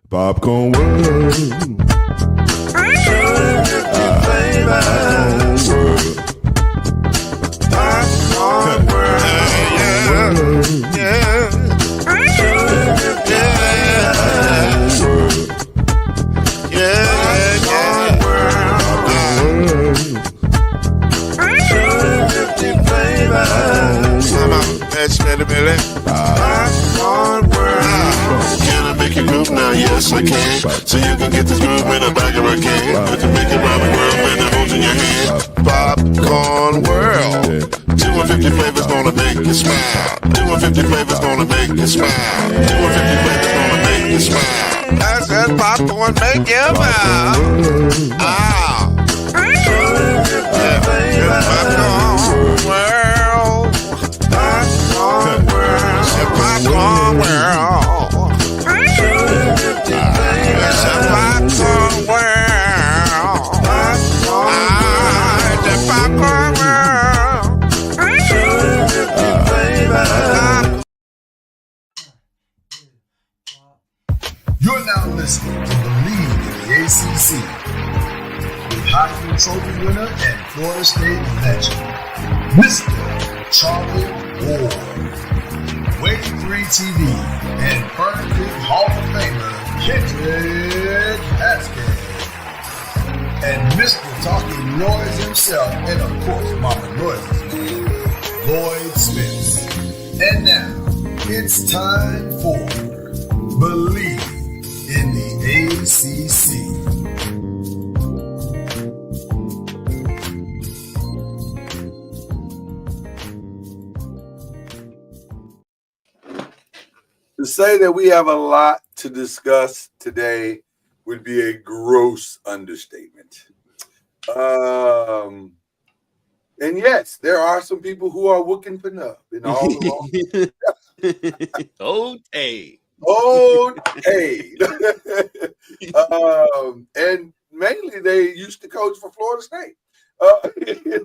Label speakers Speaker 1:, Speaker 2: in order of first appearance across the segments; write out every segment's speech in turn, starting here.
Speaker 1: Popcorn World. Popcorn World. Yeah.
Speaker 2: Can I make you groove now? Yes, I can. So you can get this groove in a bag of a can. I can make it round the world when it holds in your hand. Popcorn World. 250 flavors gonna make you smile. 250 flavors gonna make you smile. 250 flavors gonna make you smile. I said popcorn make you smile. Ah. Popcorn World. Popcorn World. Popcorn World. It's a popcorn world. It's a popcorn world.
Speaker 3: You're now listening to BLEAV in the ACC with Heisman Trophy winner and Florida State legend, Mr. Charlie Ward, Wave 3 TV, and Burn Creek Hall of Famer Kendrick Haskins, and Mr. Talking Noise himself, and of course Mama Noise's man, Lloyd Smith. And now, it's time for BLEAV in the ACC.
Speaker 4: To say that we have a lot to discuss today would be a gross understatement. And yes, there are some people who are looking for nub in all the wrong.
Speaker 5: Okay.
Speaker 4: And mainly they used to coach for Florida State.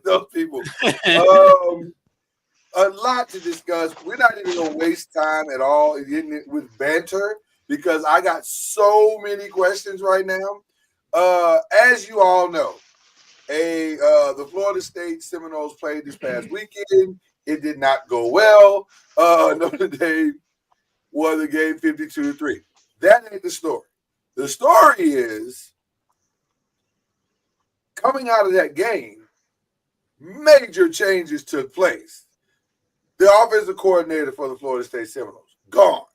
Speaker 4: Those people. A lot to discuss. We're not even going to waste time at all with banter because I got so many questions right now. As you all know, the Florida State Seminoles played this past weekend. It did not go well. Notre Dame won the game 52-3. That ain't the story. The story is coming out of that game, major changes took place. The offensive coordinator for the Florida State Seminoles, gone.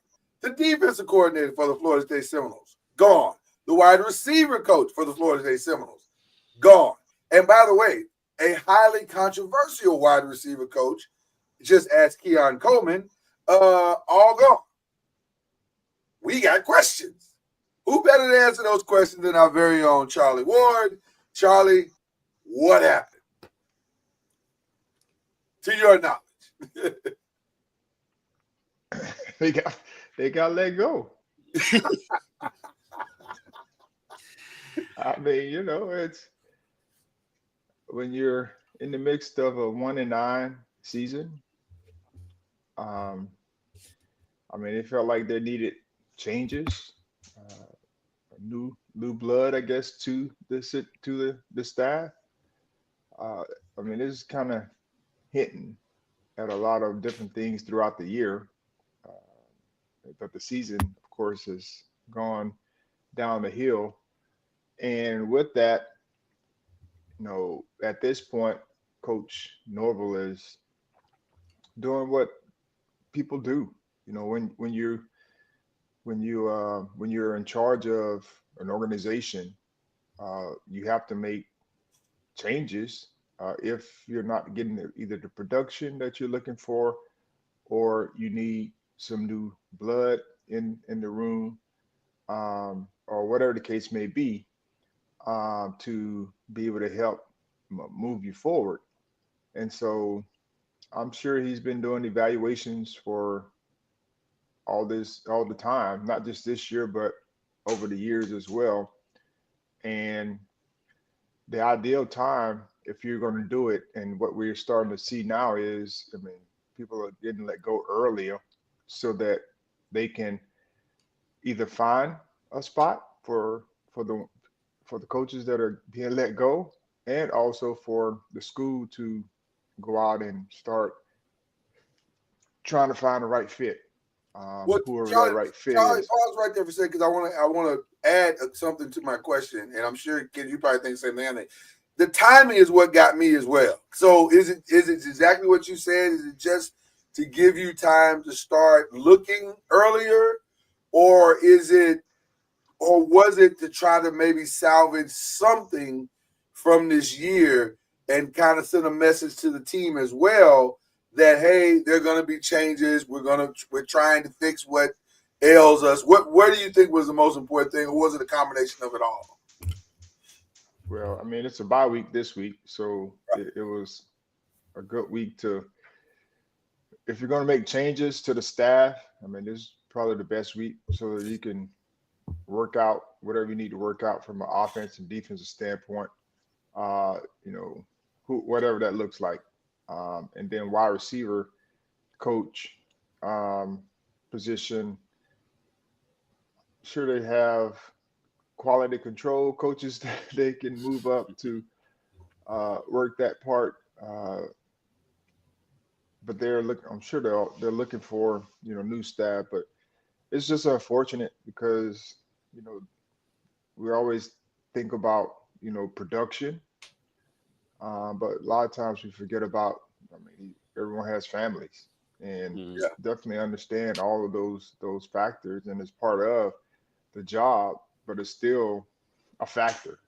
Speaker 4: The defensive coordinator for the Florida State Seminoles, gone. The wide receiver coach for the Florida State Seminoles, gone. And by the way, a highly controversial wide receiver coach, just ask Keon Coleman, all gone. We got questions. Who better to answer those questions than our very own Charlie Ward? Charlie, what happened? To your knowledge.
Speaker 6: They got let go. I mean, it's when you're in the midst of a 1-9 season. I mean, it felt like they needed changes, new blood, I guess, to the staff. I mean, this is kind of hitting at a lot of different things throughout the year. But the season, of course, has gone down the hill. And with that, at this point, Coach Norville is doing what people do. When you're in charge of an organization, you have to make changes if you're not getting either the production that you're looking for, or you need some new blood in the room, or whatever the case may be, to be able to help move you forward. And so I'm sure he's been doing evaluations for all the time, not just this year, but over the years as well. And the ideal time, if you're going to do it, and what we're starting to see now is, I mean, people are getting let go earlier so that they can either find a spot for the coaches that are being let go, and also for the school to go out and start trying to find the right fit,
Speaker 4: Well,
Speaker 6: whoever that
Speaker 4: Charlie,
Speaker 6: right fit
Speaker 4: Charlie,
Speaker 6: is.
Speaker 4: pause right there for a second because I want to add something to my question, and I'm sure kids, you probably think the same thing. The timing is what got me as well. So is it exactly what you said? Is it just to give you time to start looking earlier, or was it to try to maybe salvage something from this year and kind of send a message to the team as well that, hey, there are going to be changes. We're trying to fix what ails us. What do you think was the most important thing, or was it a combination of it all?
Speaker 6: Well, I mean, it's a bye week this week, so it was a good week to, if you're going to make changes to the staff, I mean, this is probably the best week so that you can work out whatever you need to work out from an offense and defensive standpoint. You know, whatever that looks like. And then wide receiver coach position. Sure, they have quality control coaches that they can move up to work that part. But they're looking. I'm sure they're looking for new staff. But it's just unfortunate because we always think about production, but a lot of times we forget about. I mean, everyone has families, and
Speaker 5: Mm.
Speaker 6: definitely understand all of those factors, and it's part of the job, but it's still a factor,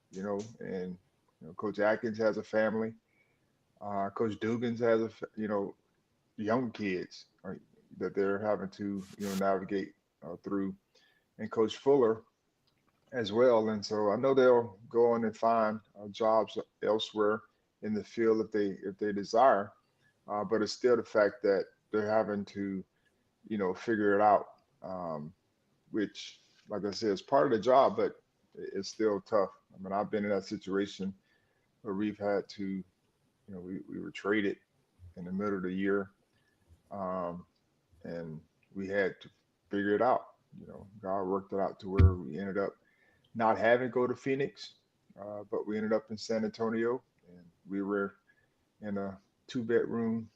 Speaker 6: And Coach Atkins has a family. Coach Dugans has young kids, right, that they're having to navigate through, and Coach Fuller as well. And so I know they'll go on and find jobs elsewhere in the field if they desire. But it's still the fact that they're having to figure it out, which, like I said, is part of the job, but it's still tough. I mean, I've been in that situation where we've had to, we were traded in the middle of the year, and we had to figure it out. God worked it out to where we ended up not having to go to Phoenix, but we ended up in San Antonio, and we were in a 2-bedroom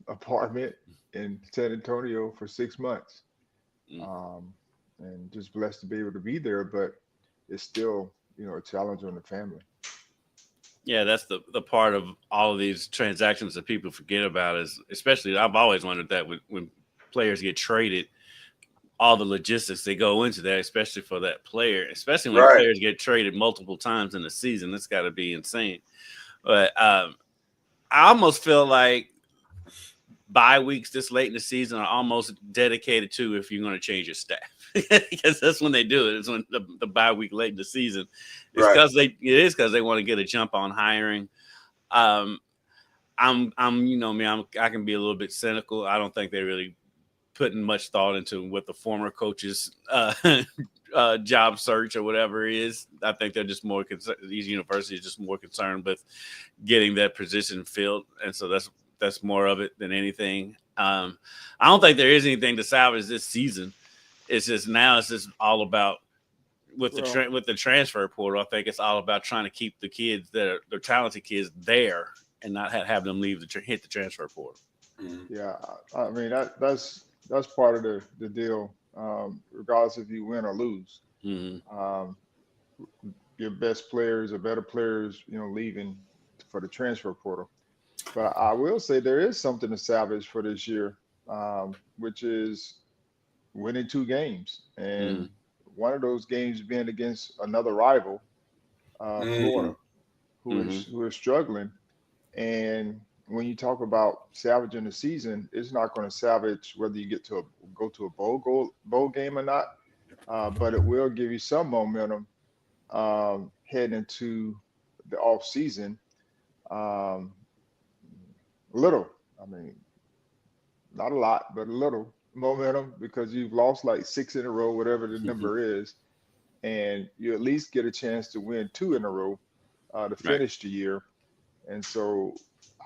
Speaker 6: apartment in San Antonio for 6 months. And just blessed to be able to be there, but it's still, a challenge on the family.
Speaker 5: Yeah, that's the part of all of these transactions that people forget about is, especially, I've always wondered that when players get traded, all the logistics that go into that, especially for that player, especially when players get traded multiple times in the season, that's got to be insane. But I almost feel like bye weeks this late in the season are almost dedicated to if you're going to change your staff, because that's when they do it. It's when the bye week late in the season. It's because they want to get a jump on hiring. I'm I can be a little bit cynical. I don't think they really putting much thought into what the former coach's job search or whatever is. I think they're just more these universities are just more concerned with getting that position filled, and so that's more of it than anything. I don't think there is anything to salvage this season. It's just all about with the transfer portal. I think it's all about trying to keep the kids that are the talented kids there and not have them leave hit the transfer portal.
Speaker 6: Yeah, I mean that's part of the deal. Regardless if you win or lose, your best players or better players, leaving for the transfer portal. But I will say there is something to salvage for this year, which is winning 2 games, and one of those games being against another rival, Florida, who is struggling. And when you talk about salvaging the season, it's not going to salvage whether you go to a bowl game or not, but it will give you some momentum heading into the off season. Little, I mean, not a lot, but a little momentum because you've lost like 6 in a row, whatever the number is, and you at least get a chance to win 2 in a row to finish the year. And so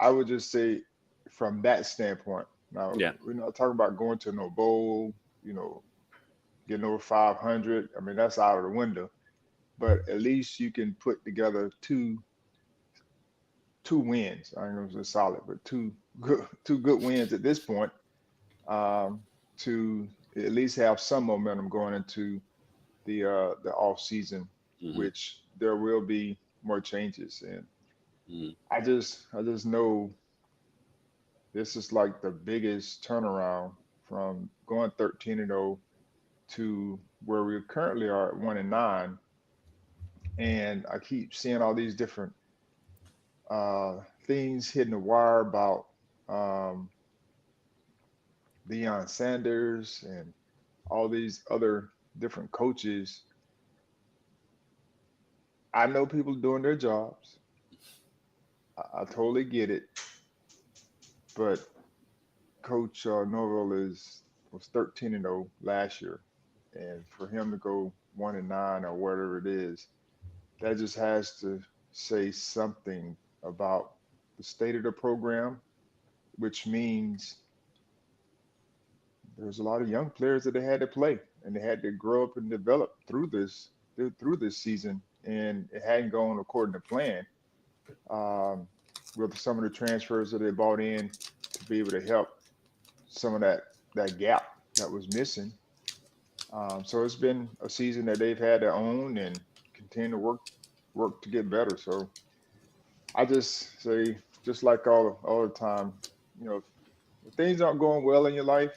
Speaker 6: I would just say from that standpoint, now we're not talking about going to no bowl, getting over 500. I mean, that's out of the window. But at least you can put together two wins. I don't know if it's solid, but two good wins at this point, to at least have some momentum going into the off season, which there will be more changes. And I just know this is like the biggest turnaround from going 13-0 to where we currently are at 1-9. And I keep seeing all these different things hitting the wire about Deion Sanders and all these other different coaches. I know people doing their jobs. I totally get it. But Coach Norvell was 13-0 last year. And for him to go 1-9 or whatever it is, that just has to say something about the state of the program, which means there's a lot of young players that they had to play and they had to grow up and develop through this season, and it hadn't gone according to plan. With some of the transfers that they brought in to be able to help some of that gap that was missing. So it's been a season that they've had to own and continue to work to get better. So I just say, just like all the time, if things aren't going well in your life,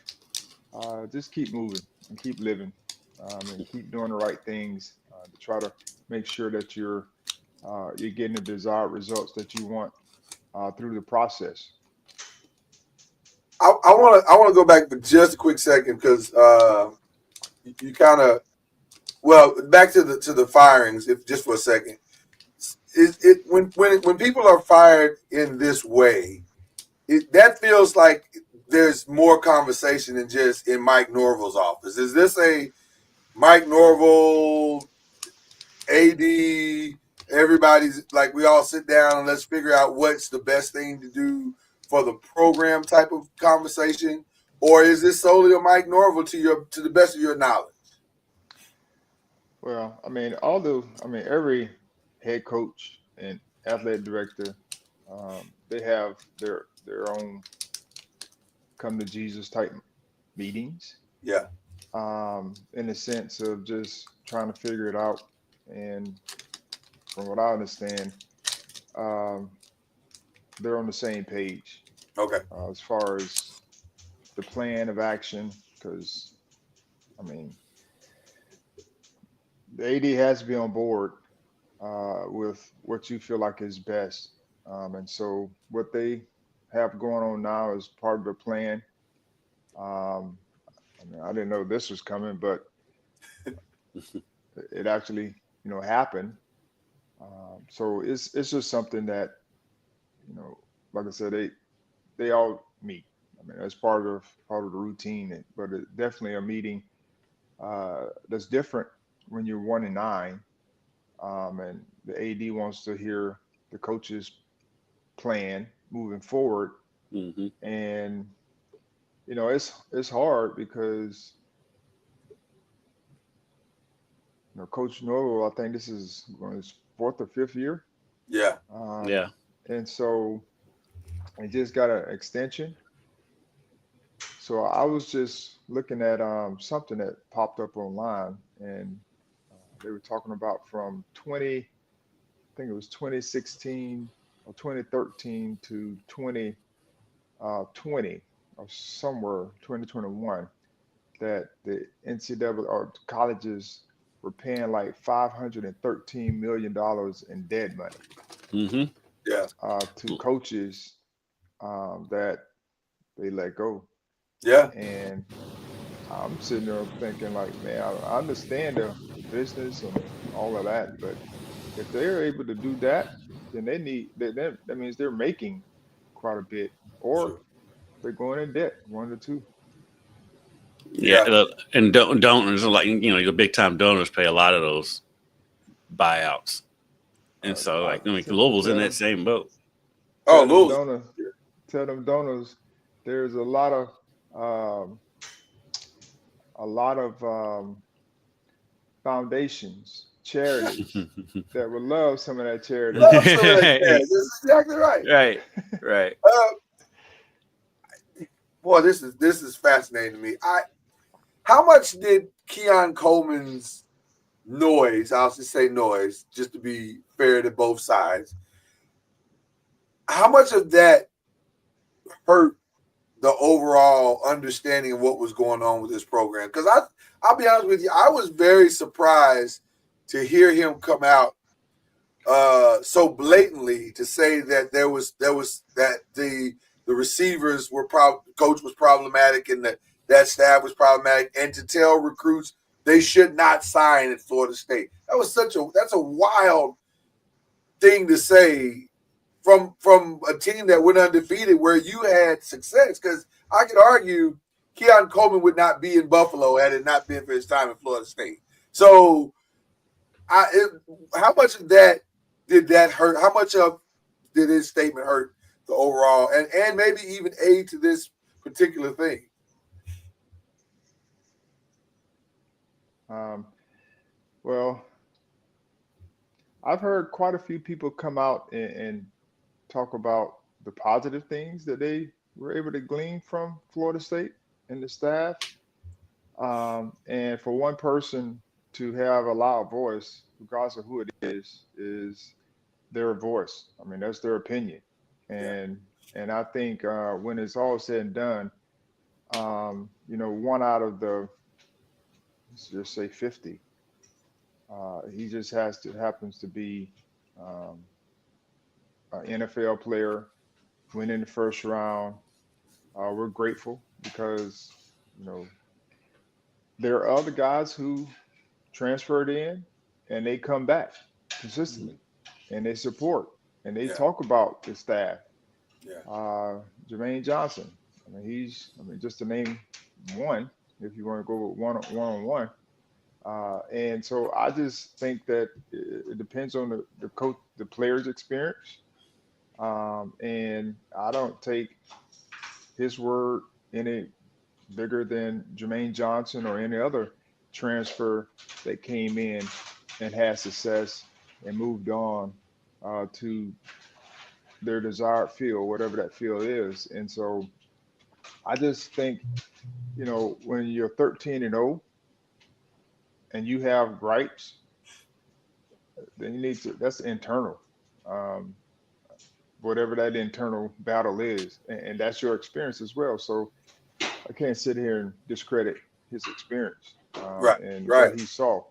Speaker 6: just keep moving and keep living, and keep doing the right things to try to make sure that you're getting the desired results that you want through the process.
Speaker 4: I want to go back for just a quick second because you kind of back to the firings, if just for a second. When people are fired in this way, that feels like there's more conversation than just in Mike Norvell's office. Is this a Mike Norvell, AD, everybody's like, we all sit down and let's figure out what's the best thing to do for the program type of conversation? Or is this solely a Mike Norvell to the best of your knowledge?
Speaker 6: Well, I mean, every head coach and athletic director, they have their own come to Jesus type meetings.
Speaker 4: Yeah.
Speaker 6: In the sense of just trying to figure it out. And from what I understand, they're on the same page.
Speaker 4: Okay.
Speaker 6: As far as the plan of action, because, I mean, the AD has to be on board with what you feel like is best. And so what they have going on now is part of the plan. I mean, I didn't know this was coming, but it actually, happened. So it's just something that, like I said, they all meet. I mean, that's part of the routine, but it's definitely a meeting that's different when you're 1-9, and the AD wants to hear the coach's plan moving forward. And it's hard because Coach Norvell, I think this is his 4th or 5th year.
Speaker 4: Yeah.
Speaker 5: Yeah.
Speaker 6: And so he just got an extension. So I was just looking at something that popped up online, and they were talking about from 2016 or 2013 to 2020 or somewhere 2021, that the NCAA or colleges were paying like $513 million in dead money.
Speaker 4: Yeah.
Speaker 6: To coaches that they let go.
Speaker 4: Yeah.
Speaker 6: And I'm sitting there thinking, like, man, I understand the business and all of that, but if they're able to do that, then that means they're making quite a bit, or they're going in debt, one of the two.
Speaker 5: Yeah. And donors, like, the big time donors pay a lot of those buyouts. And so, like, Louisville's in that same boat.
Speaker 4: Oh, Louisville.
Speaker 6: Tell them donors there's a lot of a lot of foundations, charities that would love some of that charity.
Speaker 4: Love some of that jazz. This is exactly right.
Speaker 5: Right, right.
Speaker 4: Boy, this is fascinating to me. How much did Keon Coleman's noise, I'll just say noise, just to be fair to both sides, how much of that hurt the overall understanding of what was going on with this program? Because I'll be honest with you, I was very surprised to hear him come out so blatantly to say that there was that the receivers were coach was problematic and that staff was problematic, and to tell recruits they should not sign at Florida State. That's a wild thing to say from a team that went undefeated where you had success. Because I could argue Keon Coleman would not be in Buffalo had it not been for his time at Florida State. So how much of that did that hurt? How much of did his statement hurt the overall and maybe even aid to this particular thing?
Speaker 6: Well, I've heard quite a few people come out and talk about the positive things that they were able to glean from Florida State and the staff. And for one person to have a loud voice, regardless of who it is their voice. I mean, that's their opinion. And I think when it's all said and done, one out of the, let's just say 50, he just happens to be an NFL player, went in the first round. We're grateful because, there are other guys who transferred in and they come back consistently and they support and they talk about the staff. Jermaine Johnson. Just to name one, if you want to go with one-on-one. And so I just think that it depends on the coach, the player's experience. And I don't take his word any bigger than Jermaine Johnson or any other transfer that came in and had success and moved on to their desired field, whatever that field is. And so I just think, when you're 13-0 and you have gripes, then you need to, that's internal. Whatever that internal battle is, and that's your experience as well. So I can't sit here and discredit his experience and what he saw.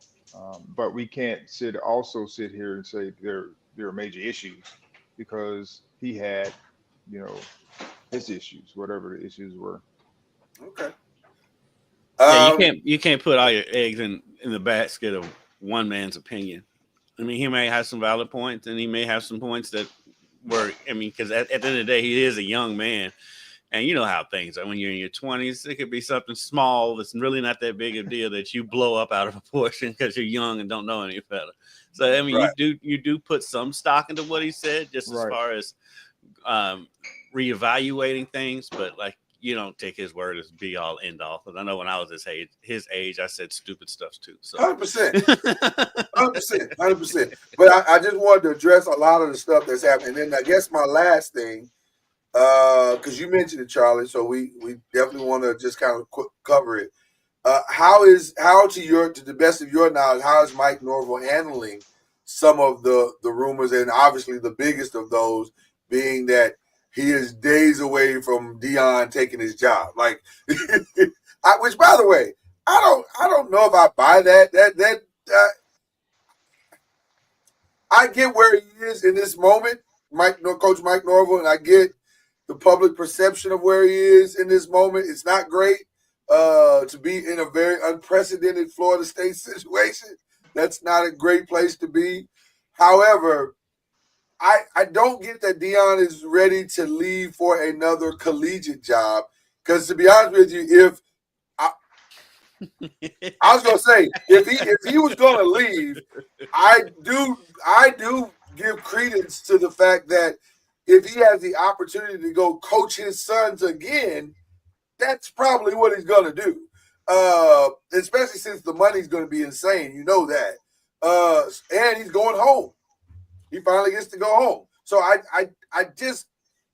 Speaker 6: But we can't also sit here and say there are major issues because he had, his issues, whatever the issues were.
Speaker 4: Okay.
Speaker 5: You can't put all your eggs in the basket of one man's opinion. I mean, he may have some valid points, and he may have some points that were. I mean, because at the end of the day, he is a young man, and you know how things are. When you're in your 20s, it could be something small that's really not that big a deal that you blow up out of proportion because you're young and don't know any better. So I mean, you do put some stock into what he said, just as far as reevaluating things, but like. You don't take his word as be all end all. Because I know when I was his age, I said stupid stuff too. So
Speaker 4: 100%, 100%. But I just wanted to address a lot of the stuff that's happening. And then I guess my last thing, because you mentioned it, Charlie, so we definitely want to just kind of cover it. How to the best of your knowledge, how is Mike Norvell handling some of the rumors, and obviously the biggest of those being that he is days away from Deion taking his job. Like, which, by the way, I don't know if I buy that. I get where he is in this moment, Coach Mike Norvell, and I get the public perception of where he is in this moment. It's not great to be in a very unprecedented Florida State situation. That's not a great place to be. However, I don't get that Deion is ready to leave for another collegiate job. Because to be honest with you, I was gonna say if he was gonna leave, I do give credence to the fact that if he has the opportunity to go coach his sons again, that's probably what he's gonna do. especially since the money's going to be insane. You know that. And he's going home. He finally gets to go home. So I just,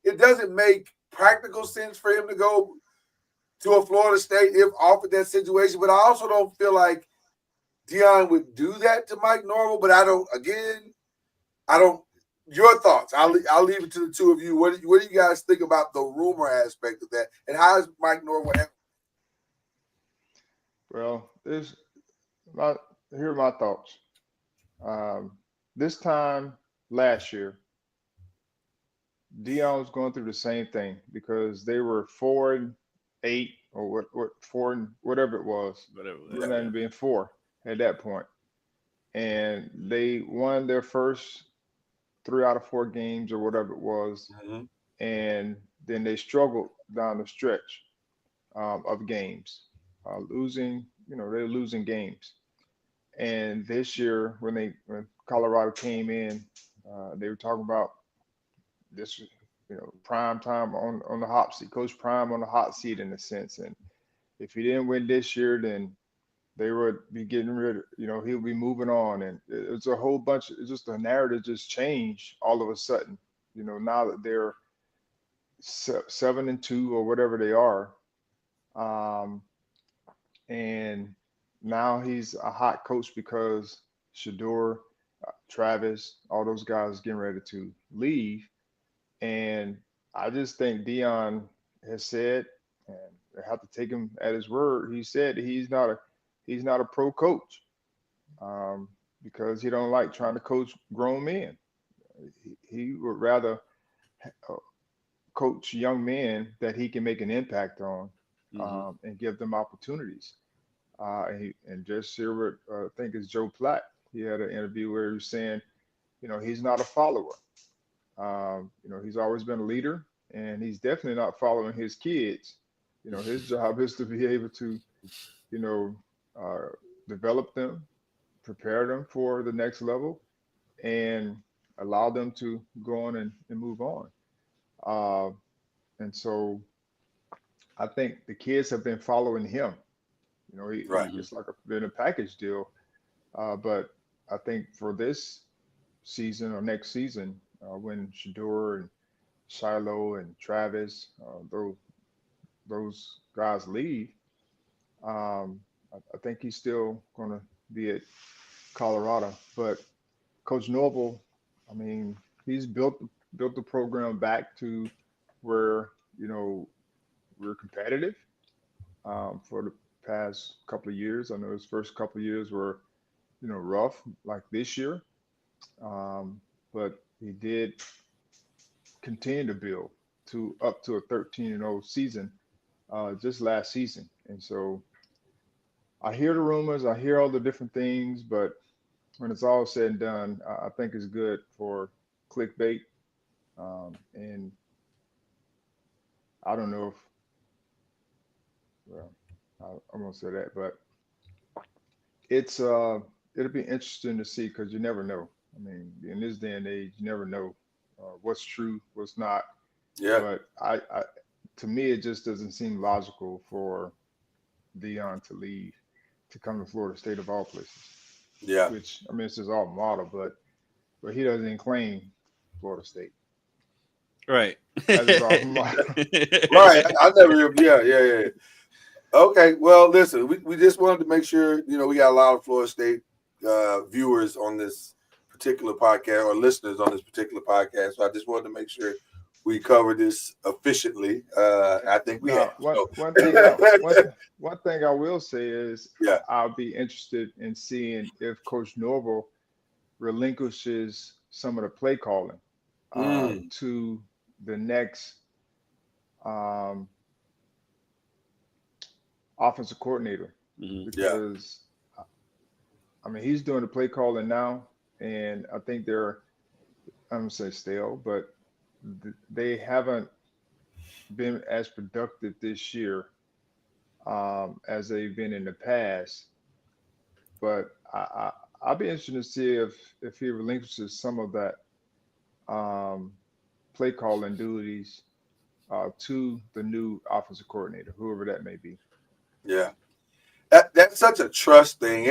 Speaker 4: it doesn't make practical sense for him to go to a Florida State if offered that situation. But I also don't feel like Deion would do that to Mike Norvell. But I don't. Your thoughts? I'll leave it to the two of you. What do you guys think about the rumor aspect of that, and how is Mike Norvell?
Speaker 6: Well, here are my thoughts. This time last year, Deion was going through the same thing because they were 4-8 or whatever it was.
Speaker 5: Whatever.
Speaker 6: It being 4 at that point, and they won their first 3 out of 4 games or whatever it was, and then they struggled down the stretch of games, losing. They're losing games. And this year, when Colorado came in, they were talking about this, prime time on the hot seat, Coach Prime on the hot seat in a sense. And if he didn't win this year, then they would be getting rid of, he'll be moving on. And it's a whole bunch. It's just the narrative just changed all of a sudden. Now that they're 7-2 or whatever they are, and now he's a hot coach because Shador, Travis, all those guys getting ready to leave. And I just think Deion has said, and I have to take him at his word. He said that he's not a pro coach because he don't like trying to coach grown men. He would rather coach young men that he can make an impact on and give them opportunities. And just here with I think it's Joe Platt. He had an interview where he was saying, he's not a follower. He's always been a leader, and he's definitely not following his kids. His job is to be able to, develop them, prepare them for the next level, and allow them to go on and move on. And so I think the kids have been following him. It's like been a package deal. But I think for this season or next season, when Shador and Shiloh and Travis, those guys leave, I think he's still going to be at Colorado. But Coach Norvell, I mean, he's built the program back to where we're competitive for the past couple of years. I know his first couple of years were rough, like this year, but he did continue to build up to a 13-0 season just last season. And so I hear the rumors, I hear all the different things, but when it's all said and done, I think it's good for clickbait. And I don't know if, I won't say that, but it'll be interesting to see because you never know. I mean, in this day and age, you never know what's true, what's not.
Speaker 4: Yeah.
Speaker 6: But I to me, it just doesn't seem logical for Deion to leave to come to Florida State of all places.
Speaker 4: Yeah.
Speaker 6: Which, I mean, it's his alma mater, but he doesn't claim Florida State.
Speaker 5: Right.
Speaker 6: As his alma mater.
Speaker 4: Right. I never. Yeah. Okay. Well, listen, we just wanted to make sure, we got a lot of Florida State viewers on this particular podcast or listeners on this particular podcast. So I just wanted to make sure we covered this efficiently. I think we have.
Speaker 6: One thing I will say is I'll be interested in seeing if Coach Norvell relinquishes some of the play calling to the next offensive coordinator. Because I mean, he's doing the play calling now, and I think they're, I don't say stale, but they haven't been as productive this year as they've been in the past. But I'll be interested to see if he relinquishes some of that play calling duties to the new offensive coordinator, whoever that may be.
Speaker 4: Yeah. That's such a trust thing.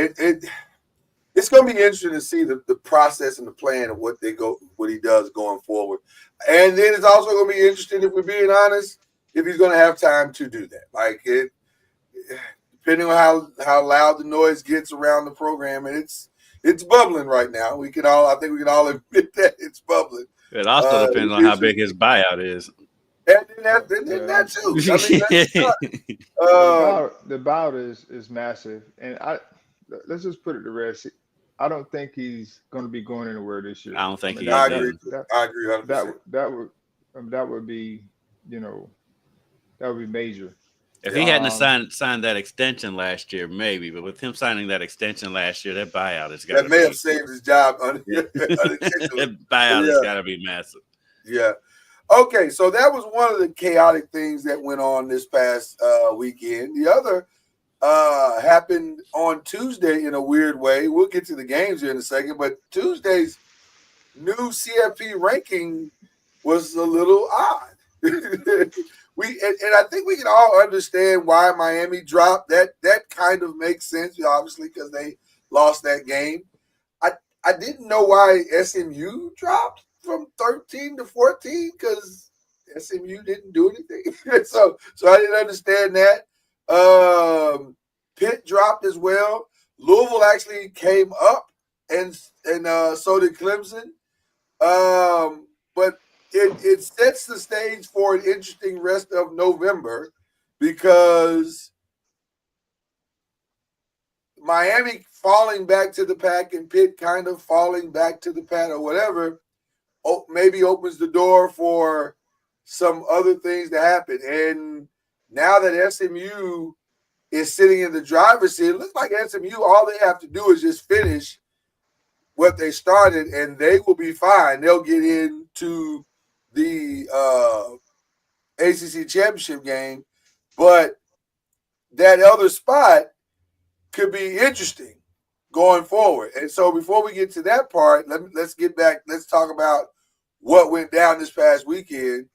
Speaker 4: It's going to be interesting to see the process and the plan of what he does going forward. And then it's also going to be interesting, if we're being honest, if he's going to have time to do that. Like depending on how loud the noise gets around the program, and it's bubbling right now. I think we can all admit that it's bubbling.
Speaker 5: It also depends on how big his buyout is.
Speaker 4: And then that too.
Speaker 6: The buyout is massive, and let's just put it to rest. I don't think he's going to be going anywhere this year.
Speaker 5: I don't think
Speaker 4: I agree. I agree 100%.
Speaker 6: That would be, that would be major.
Speaker 5: If he hadn't signed that extension last year, maybe. But with him signing that extension last year, that buyout has got to be.
Speaker 4: That may have saved his job.
Speaker 5: That buyout has got to be massive.
Speaker 4: Yeah. Okay, so that was one of the chaotic things that went on this past weekend. The other happened on Tuesday in a weird way. We'll get to the games here in a second, but Tuesday's new CFP ranking was a little odd. And I think we can all understand why Miami dropped. That kind of makes sense, obviously, because they lost that game. I didn't know why SMU dropped from 13 to 14, because SMU didn't do anything. so I didn't understand that. Pitt dropped as well. Louisville actually came up, and so did Clemson. But it sets the stage for an interesting rest of November, because Miami falling back to the pack and Pitt kind of falling back to the pack or whatever, maybe opens the door for some other things to happen. And now that SMU is sitting in the driver's seat, it looks like SMU, all they have to do is just finish what they started, and they will be fine. They'll get into the ACC championship game, but that other spot could be interesting going forward. And so before we get to that part, let's get back. Let's talk about what went down this past weekend.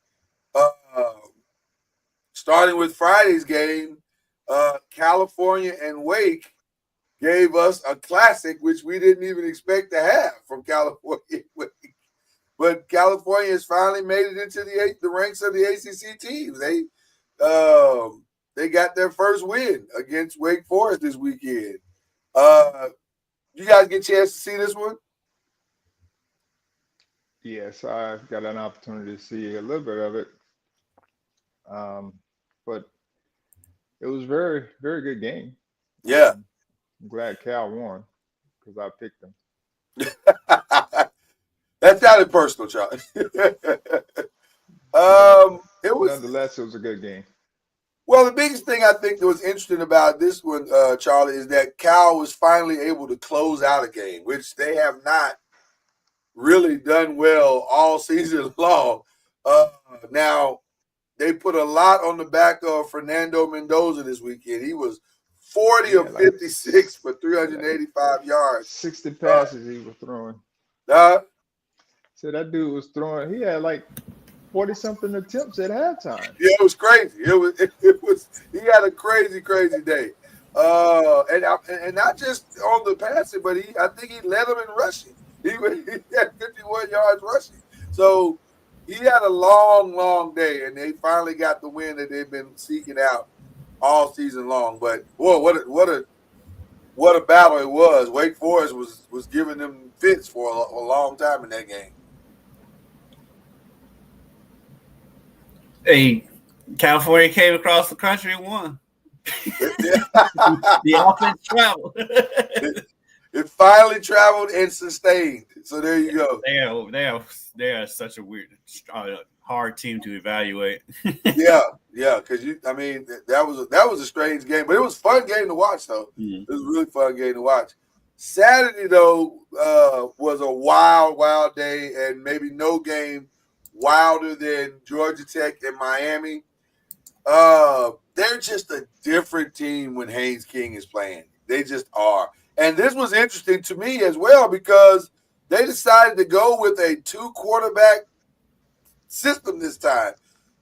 Speaker 4: Starting with Friday's game, California and Wake gave us a classic, which we didn't even expect to have from California and Wake. But California has finally made it into the ranks of the ACC teams. They got their first win against Wake Forest this weekend. You guys get a chance to see this one?
Speaker 6: Yes, I got an opportunity to see a little bit of it. But it was very, very good game.
Speaker 4: Yeah.
Speaker 6: I'm glad Cal won because I picked him.
Speaker 4: That sounded personal, Charlie.
Speaker 6: Nonetheless, it was a good game.
Speaker 4: Well, the biggest thing I think that was interesting about this one, Charlie, is that Cal was finally able to close out a game, which they have not really done well all season long. Now, they put a lot on the back of Fernando Mendoza this weekend. He was 40 of 56 for 385 yards.
Speaker 6: 60 passes he was throwing. So that dude was throwing. He had like 40-something attempts at halftime.
Speaker 4: Yeah, it was crazy. It was. He had a crazy day. And not just on the passing, but I think he led them in rushing. He had 51 yards rushing. So he had a long day, and they finally got the win that they've been seeking out all season long. But boy, what a battle it was. Wake Forest was giving them fits for a long time in that game.
Speaker 7: Hey, California came across the country and won. The offense traveled.
Speaker 4: It finally traveled and sustained. So there you go.
Speaker 7: They are such a weird, hard team to evaluate.
Speaker 4: yeah, because that was a strange game, but it was a fun game to watch though.
Speaker 7: Mm-hmm.
Speaker 4: It was a really fun game to watch. Saturday though was a wild day, and maybe no game wilder than Georgia Tech and Miami. They're just a different team when Haynes King is playing. They just are. And this was interesting to me as well because they decided to go with a 2-quarterback system this time.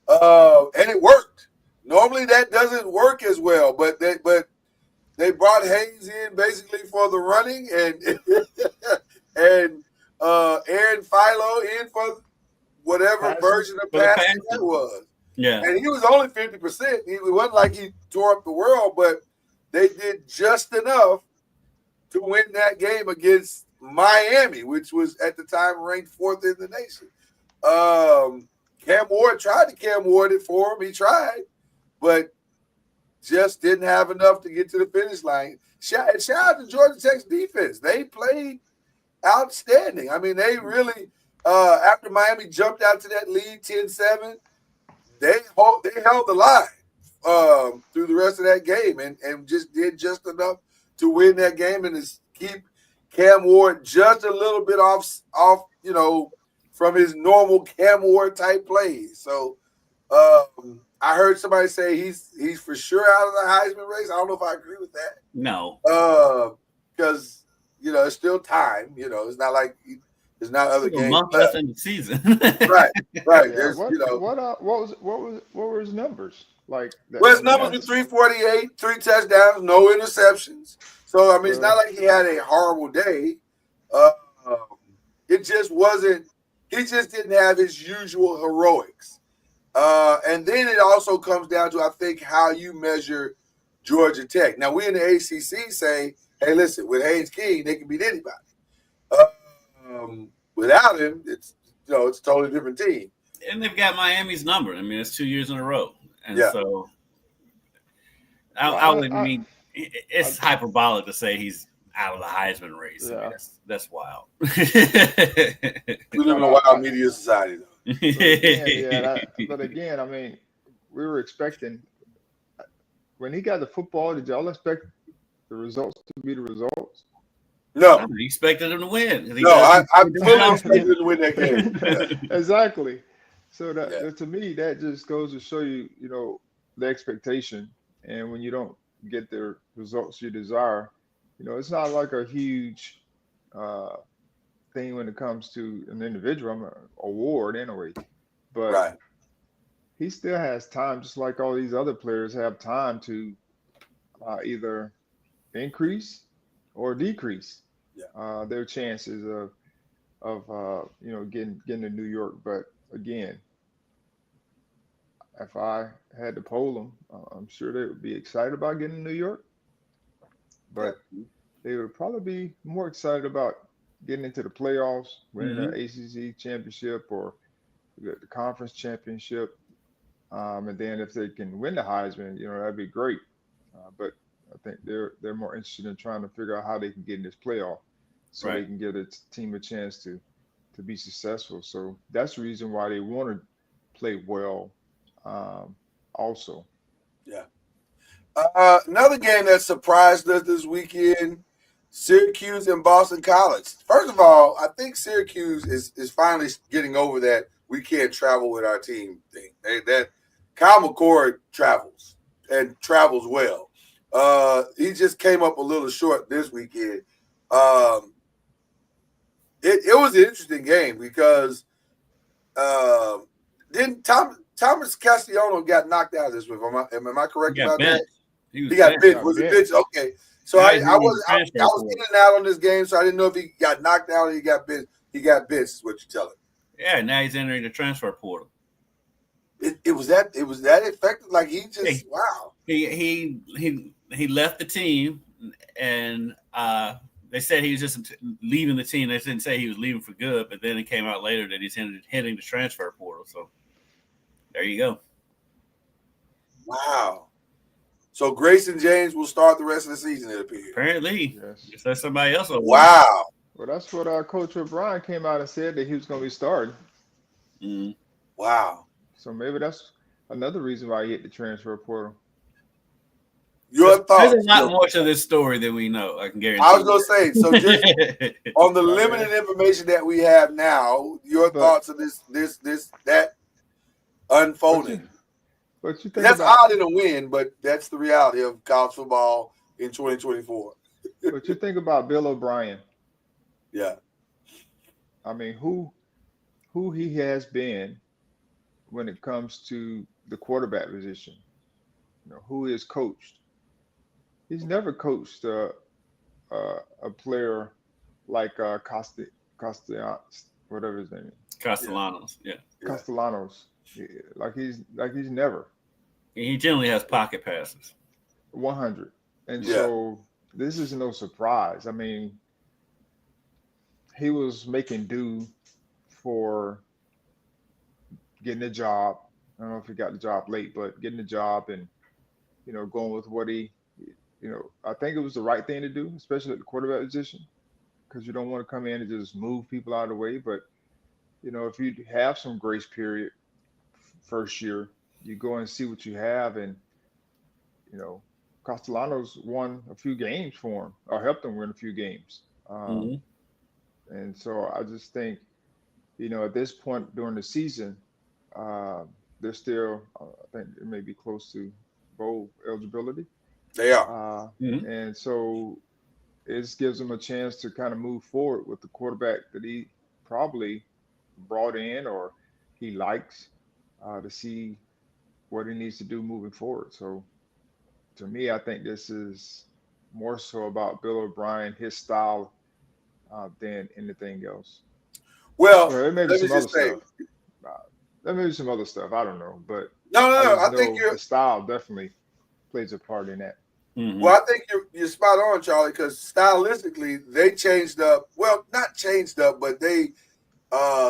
Speaker 4: And it worked. Normally that doesn't work as well, but They brought Haynes in basically for the running, and Aaron Philo in for whatever
Speaker 6: Passing?
Speaker 4: version of
Speaker 7: For the
Speaker 4: passing that
Speaker 7: passing.
Speaker 4: was.
Speaker 7: Yeah.
Speaker 4: And he was only 50%. It wasn't like he tore up the world, but they did just enough to win that game against Miami, which was at the time ranked 4th in the nation. Cam Ward tried to Cam Ward it for him. He tried, but just didn't have enough to get to the finish line. Shout out to Georgia Tech's defense. They played outstanding. I mean, they really, after Miami jumped out to that lead 10-7, they held the line through the rest of that game and just did just enough to win that game and to keep Cam Ward just a little bit off, from his normal Cam Ward type plays. So I heard somebody say he's for sure out of the Heisman race. I don't know if I agree with that.
Speaker 7: No.
Speaker 4: Because it's still time. It's not like there's not other games.
Speaker 7: A month left in the season.
Speaker 4: Right.
Speaker 6: Yeah,
Speaker 4: There's
Speaker 6: what were his numbers like?
Speaker 4: Well, his numbers were 348, 3 touchdowns, no interceptions. So I mean, it's not like he had a horrible day. It just wasn't. He just didn't have his usual heroics. And then it also comes down to, I think, how you measure Georgia Tech. Now, we in the ACC say, hey, listen, with Haynes King, they can beat anybody. Without him, it's a totally different team.
Speaker 7: And they've got Miami's number. I mean, it's 2 years in a row. And so it's hyperbolic to say he's out of the Heisman race.
Speaker 6: Yeah.
Speaker 7: I mean, that's wild.
Speaker 4: We live in a wild media society, though.
Speaker 6: But again, I mean, we were expecting when he got the football. Did y'all expect the results to be the results?
Speaker 4: No,
Speaker 7: I expected him to win.
Speaker 4: No, I fully expected him to win that game.
Speaker 6: Exactly. So to me, that just goes to show you, the expectation. And when you don't get the results you desire, it's not like a huge thing when it comes to an individual award anyway. But he still has time, just like all these other players have time to either increase or decrease their chances of getting to New York. But again, if I had to poll them, I'm sure they would be excited about getting to New York, but they would probably be more excited about getting into the playoffs, winning an ACC championship or the conference championship. And then if they can win the Heisman, that'd be great. But I think they're more interested in trying to figure out how they can get in this playoff so they can give a team a chance to be successful. So that's the reason why they want to play well also.
Speaker 4: Yeah. Another game that surprised us this weekend, Syracuse and Boston College. First of all, I think Syracuse is finally getting over that we can't travel with our team thing. That Kyle McCord travels and travels well. He just came up a little short this weekend. It was an interesting game because didn't Thomas Castellanos got knocked out this week? Am I correct about that? He got benched. Was it benched? Okay. So I was in and out on this game, so I didn't know if he got knocked out or he got benched. He got benched, is what you're telling me.
Speaker 7: Yeah, now he's entering the transfer portal.
Speaker 4: It was that effective. Like he just wow.
Speaker 7: He left the team, and they said he was just leaving the team. They didn't say he was leaving for good, but then it came out later that he's heading the transfer portal. So there you go.
Speaker 4: Wow. So Grayson James will start the rest of the season, it appears.
Speaker 7: Apparently, yes. That's somebody else.
Speaker 4: Wow.
Speaker 6: Well, that's what our coach O'Brien came out and said, that he was going to be starting.
Speaker 4: Wow.
Speaker 6: So maybe that's another reason why he hit the transfer portal.
Speaker 4: Your thoughts?
Speaker 7: There's a lot more to this story than we know. I can guarantee.
Speaker 4: I was going to say, so just on the limited information that we have now, your thoughts on that unfolding.
Speaker 6: But you think
Speaker 4: that's odd in a win, but that's the reality of college football in 2024.
Speaker 6: But you think about Bill O'Brien.
Speaker 4: Yeah.
Speaker 6: I mean, who he has been when it comes to the quarterback position. Who is coached. he's never coached a player like whatever his name is,
Speaker 7: Castellanos. Yeah.
Speaker 4: Yeah.
Speaker 6: Castellanos. Yeah, like he's never
Speaker 7: He generally has pocket passes.
Speaker 6: 100. And
Speaker 4: Yeah.
Speaker 6: so this is no surprise. I mean, he was making do for getting a job. I don't know if he got the job late, but getting the job and going with what I think it was the right thing to do, especially at the quarterback position, because you don't want to come in and just move people out of the way. But if you have some grace period first year, you go and see what you have, and Castellanos won a few games for him, or helped him win a few games.
Speaker 7: Mhm.
Speaker 6: And so I just think, at this point during the season, they're still, I think it may be close to bowl eligibility.
Speaker 4: They are.
Speaker 7: Mhm.
Speaker 6: And so it just gives them a chance to kind of move forward with the quarterback that he probably brought in or he likes, to see what he needs to do moving forward. So to me, I think this is more so about Bill O'Brien, his style, than anything else.
Speaker 4: Well,
Speaker 6: There may be
Speaker 4: let me
Speaker 6: some other
Speaker 4: just say,
Speaker 6: stuff. There may be some other stuff. I don't know, but
Speaker 4: no.
Speaker 6: I just
Speaker 4: I think
Speaker 6: know
Speaker 4: you're.
Speaker 6: the style definitely plays a part in that.
Speaker 7: Mhm.
Speaker 4: Well, I think you're spot on, Charlie, because stylistically they changed up. Well, not changed up, but they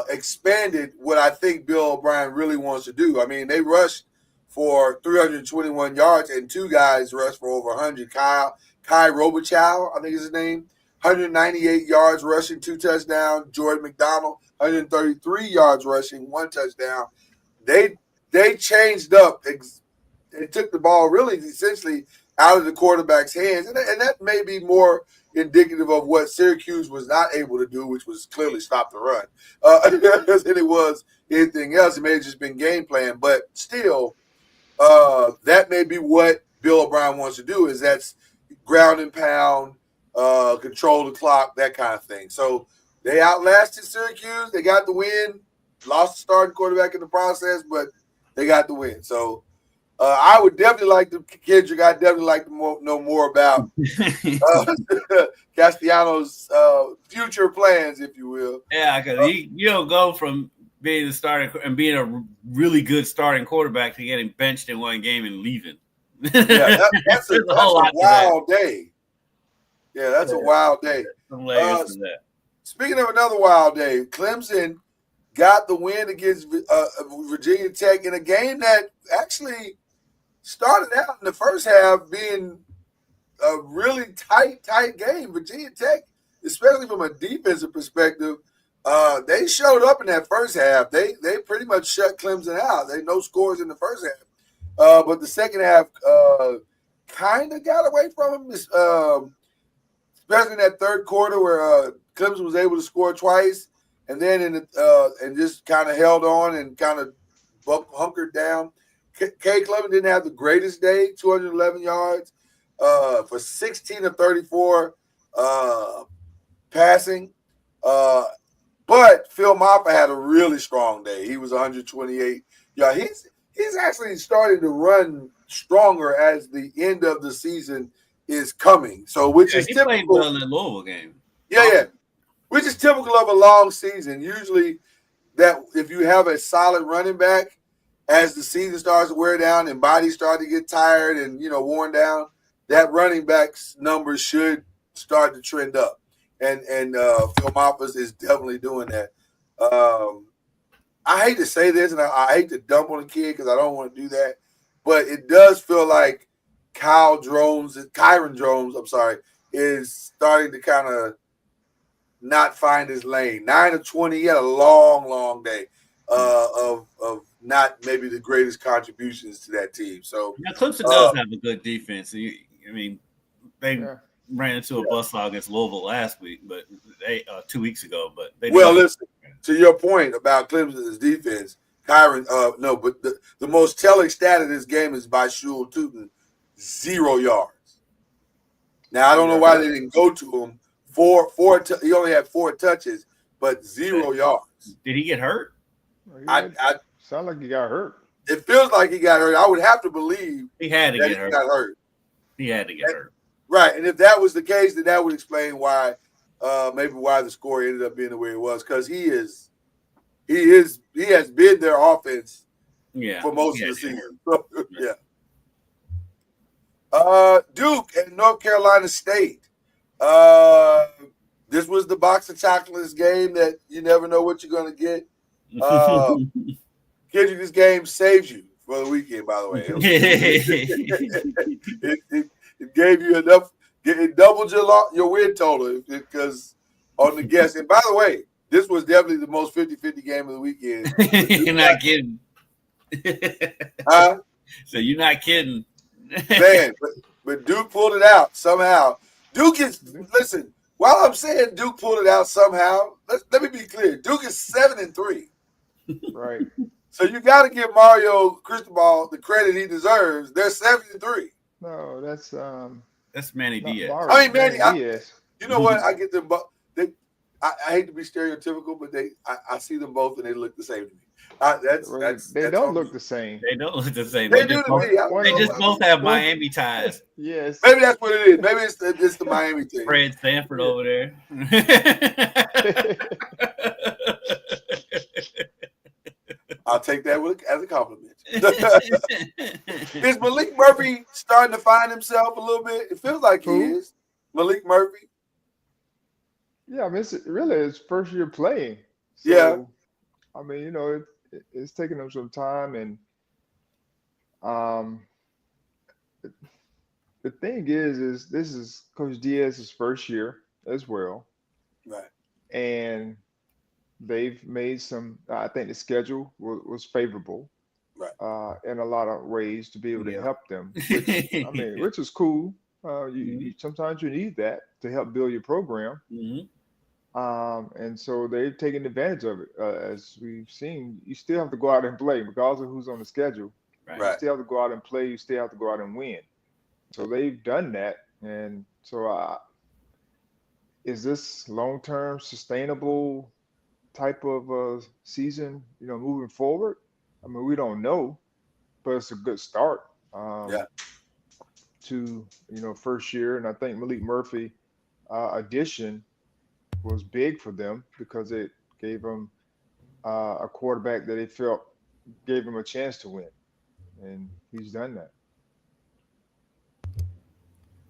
Speaker 4: expanded what I think Bill O'Brien really wants to do. I mean, they rushed for 321 yards, and two guys rushed for over 100. Kai Robichaux, I think is his name, 198 yards rushing, 2 touchdowns. Jordan McDonald, 133 yards rushing, 1 touchdown. They changed up. They took the ball really essentially out of the quarterback's hands, and that may be more indicative of what Syracuse was not able to do, which was clearly stop the run, than it was anything else. It may have just been game plan, but still, that may be what Bill O'Brien wants to do. Is that's ground and pound, control the clock, that kind of thing. So they outlasted Syracuse. They got the win. Lost the starting quarterback in the process, but they got the win. So I would definitely like to, Kendrick, I'd definitely like to know more about Castellanos' future plans, if you will.
Speaker 7: Yeah, because you don't go from being the starting and being a really good starting quarterback to getting benched in one game and leaving.
Speaker 4: Yeah, that's a wild day. Yeah, that's a wild day.
Speaker 7: Some layers to that.
Speaker 4: Speaking of another wild day, Clemson got the win against Virginia Tech in a game that actually started out in the first half being a really tight game. Virginia Tech, especially from a defensive perspective, they showed up in that first half. They pretty much shut Clemson out. They no scores in the first half, but the second half kind of got away from them, especially in that third quarter where Clemson was able to score twice, and then and just kind of held on and kind of hunkered down. K. Clemson didn't have the greatest day, 211 yards for 16 of 34 passing. But Phil Maffa had a really strong day. He was 128. Yeah, he's actually starting to run stronger as the end of the season is coming. So which is typical.
Speaker 7: He played well in the Louisville game.
Speaker 4: Yeah. Which is typical of a long season. Usually that if you have a solid running back, as the season starts to wear down and bodies start to get tired and worn down, that running back's numbers should start to trend up. And Phil Moffitt is definitely doing that. I hate to say this, and I hate to dump on the kid because I don't want to do that, but it does feel like Kyron Jones, is starting to kind of not find his lane. 9 of 20, he had a long day of not maybe the greatest contributions to that team. So
Speaker 7: Clemson does have a good defense. I mean, they ran into a buzzsaw against Louisville last week, but 2 weeks ago. But
Speaker 4: listen, to your point about Clemson's defense, but the most telling stat of this game is by Shul Tootin, 0 yards. Now I don't know why they didn't go to him. He only had 4 touches, but 0 yards.
Speaker 7: Did he get hurt?
Speaker 6: Sound like he got hurt.
Speaker 4: It feels like he got hurt. I would have to believe
Speaker 7: he had to get hurt.
Speaker 4: Got hurt.
Speaker 7: He had to get hurt.
Speaker 4: Right, and if that was the case, then that would explain why, maybe why the score ended up being the way it was, because he has been their offense for most of the season. So, yeah. Duke and North Carolina State. This was the box of chocolates game that you never know what you're going to get. Kendrick, this game saves you for the weekend, by the way. It gave you enough. It doubled your win total because on the guess. And by the way, this was definitely the most 50-50 game of the weekend.
Speaker 7: You're not kidding.
Speaker 4: Huh?
Speaker 7: So you're not kidding.
Speaker 4: Man, but Duke pulled it out somehow. Duke is, listen, while I'm saying Duke pulled it out somehow, let me be clear. Duke is 7-3.
Speaker 6: Right.
Speaker 4: So you got to give Mario Cristobal the credit he deserves. They're 7-3.
Speaker 6: No, that's
Speaker 7: Manny Diaz.
Speaker 4: I mean, Manny,
Speaker 6: Diaz.
Speaker 4: You know what? I get them both. I hate to be stereotypical, but I see them both and they look the same to me.
Speaker 6: They don't look the same.
Speaker 7: They don't look the same.
Speaker 4: They do to me.
Speaker 7: They just both have Miami ties.
Speaker 6: Yes.
Speaker 4: Maybe that's what it is. Maybe it's the Miami thing.
Speaker 7: Fred Stanford over there.
Speaker 4: I'll take that as a compliment. Is Malik Murphy starting to find himself a little bit? It feels like he is. Malik Murphy.
Speaker 6: Yeah, I mean, it's really his first year playing. So,
Speaker 4: Yeah.
Speaker 6: I mean, it's taking him some time, and the thing is this is Coach Diaz's first year as well,
Speaker 4: Right.
Speaker 6: and they've made some. I think the schedule was favorable,
Speaker 4: Right.
Speaker 6: in a lot of ways to be able to
Speaker 7: Yeah.
Speaker 6: help them. Which is cool. Sometimes you need that to help build your program.
Speaker 7: Mhm.
Speaker 6: And so they've taken advantage of it. As we've seen, you still have to go out and play, regardless of who's on the schedule.
Speaker 7: Right.
Speaker 6: You still have to go out and play. You still have to go out and win. So they've done that. And so is this long-term sustainable type of season, moving forward? I mean, we don't know, but it's a good start to, first year. And I think Malik Murphy addition was big for them because it gave them a quarterback that they felt gave him a chance to win, and he's done that.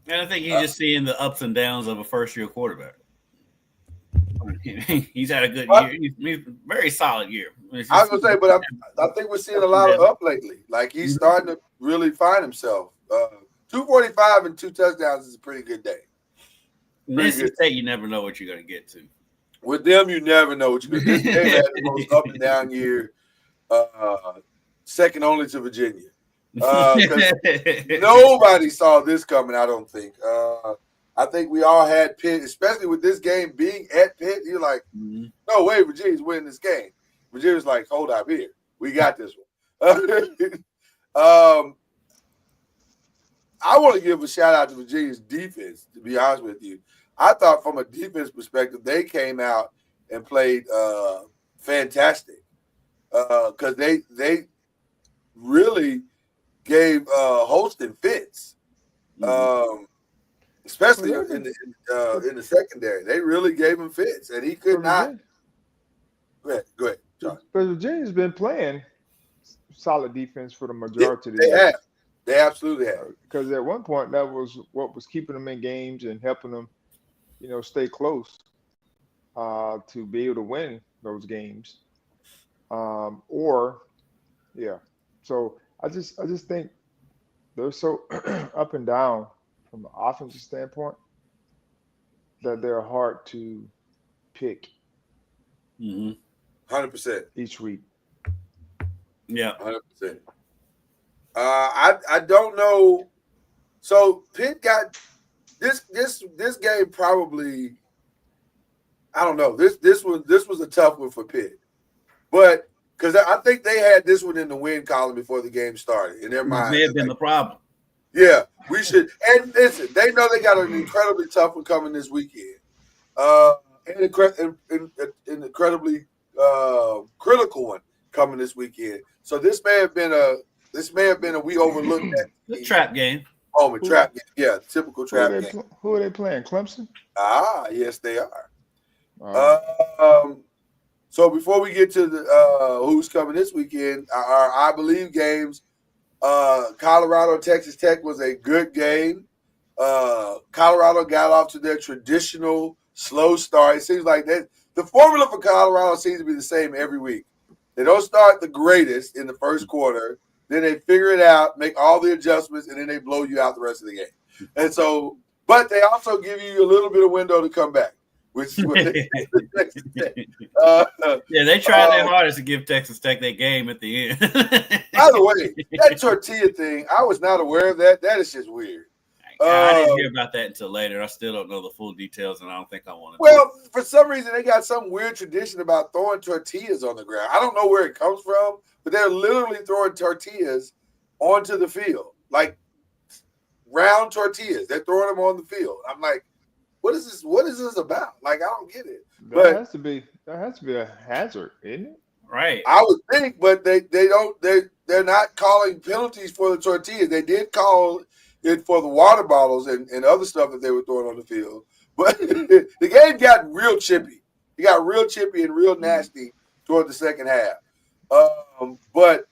Speaker 7: And I think he's just seeing the ups and downs of a first-year quarterback. He's had a good year. He's a very solid year.
Speaker 4: I was gonna say, but I think we're seeing a lot of up lately. Like he's starting to really find himself. 245 and 2 touchdowns is a pretty good day.
Speaker 7: Mississippi State, you never know what you're going to get to.
Speaker 4: With them, you never know what you're going to get. They had the most up and down year, second only to Virginia. Nobody saw this coming, I don't think. I think we all had Pitt, especially with this game being at Pitt. You're like, no way, Virginia's winning this game. Virginia's like, hold up here. We got this one. I want to give a shout out to Virginia's defense, to be honest with you. I thought from a defense perspective, they came out and played fantastic because they really gave Holston fits, especially in the secondary. They really gave him fits, and he could not. Go ahead, John.
Speaker 6: But Virginia's been playing solid defense for the majority of the
Speaker 4: year.
Speaker 6: They have.
Speaker 4: They absolutely have.
Speaker 6: Because at one point, that was what was keeping them in games and helping them, stay close to be able to win those games. So I just think they're so up and down from an offensive standpoint that they're hard to pick.
Speaker 4: 100%
Speaker 6: each week.
Speaker 7: Yeah,
Speaker 4: 100%. I don't know. So Pitt got this game probably. I don't know. This was a tough one for Pitt, but because I think they had this one in the win column before the game started in their mind.
Speaker 7: May have been the problem.
Speaker 4: Yeah, we should. And listen, they know they got an incredibly tough one coming this weekend. An incredibly critical one coming this weekend. So this may have been a we overlooked that
Speaker 7: the trap game
Speaker 4: moment trap game. Yeah, typical trap game.
Speaker 6: Who are they playing? Clemson?
Speaker 4: Yes, they are.
Speaker 6: Uh,
Speaker 4: So before we get to the who's coming this weekend, our I believe games. Colorado Texas Tech was a good game. Colorado got off to their traditional slow start. It seems like that the formula for Colorado seems to be the same every week. They don't start the greatest in the first quarter, then they figure it out, make all the adjustments, and then they blow you out the rest of the game. And so, but they also give you a little bit of window to come back, which is what they
Speaker 7: they tried their hardest to give Texas Tech that game at the end.
Speaker 4: By the way, that tortilla thing, I was not aware of that. That is just weird.
Speaker 7: I didn't hear about that until later. I still don't know the full details, and I don't think I want to.
Speaker 4: Well, for some reason, they got some weird tradition about throwing tortillas on the ground. I don't know where it comes from, but they're literally throwing tortillas onto the field, like round tortillas. They're throwing them on the field. I'm like, what is this? What is this about? Like, I don't get it.
Speaker 6: That has to be a hazard, isn't it?
Speaker 7: Right.
Speaker 4: I would think, but they're not calling penalties for the tortillas. They did call it for the water bottles and other stuff that they were throwing on the field. But the game got real chippy. It got real chippy and real nasty toward the second half. But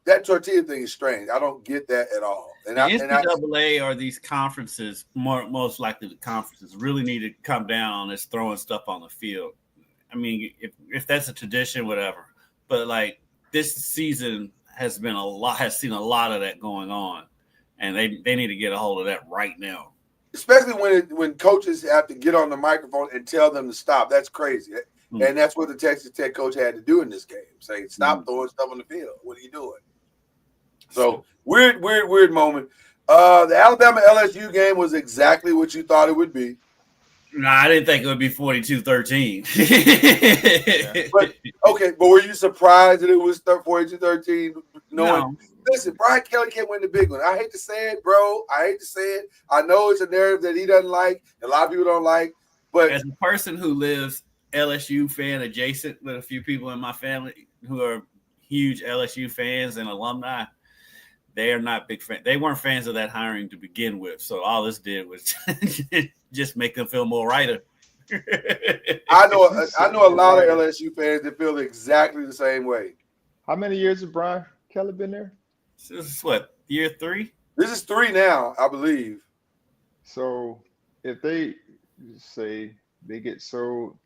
Speaker 4: that tortilla thing is strange. I don't get that at all. And
Speaker 7: the NCAA or these conferences, most likely the conferences, really need to come down on this throwing stuff on the field. I mean, if that's a tradition, whatever. But like this season has seen a lot of that going on. And they need to get a hold of that right now.
Speaker 4: Especially when coaches have to get on the microphone and tell them to stop. That's crazy. Mm-hmm. And that's what the Texas Tech coach had to do in this game. Say, stop throwing stuff on the field. What are you doing? So, weird moment. The Alabama-LSU game was exactly what you thought it would be.
Speaker 7: No, I didn't think it would be 42-13.
Speaker 4: But were you surprised that it was 42-13? No. Listen, Brian Kelly can't win the big one. I hate to say it, bro. I know it's a narrative that he doesn't like, a lot of people don't like. But
Speaker 7: as a person who lives LSU fan adjacent with a few people in my family who are huge LSU fans and alumni, they are not big fans. They weren't fans of that hiring to begin with. So all this did was just make them feel more righter.
Speaker 4: I know a lot of LSU fans that feel exactly the same way.
Speaker 6: How many years has Brian Kelly been there?
Speaker 7: This is what, year 3?
Speaker 4: This is 3 now, I believe.
Speaker 6: So if they say they get so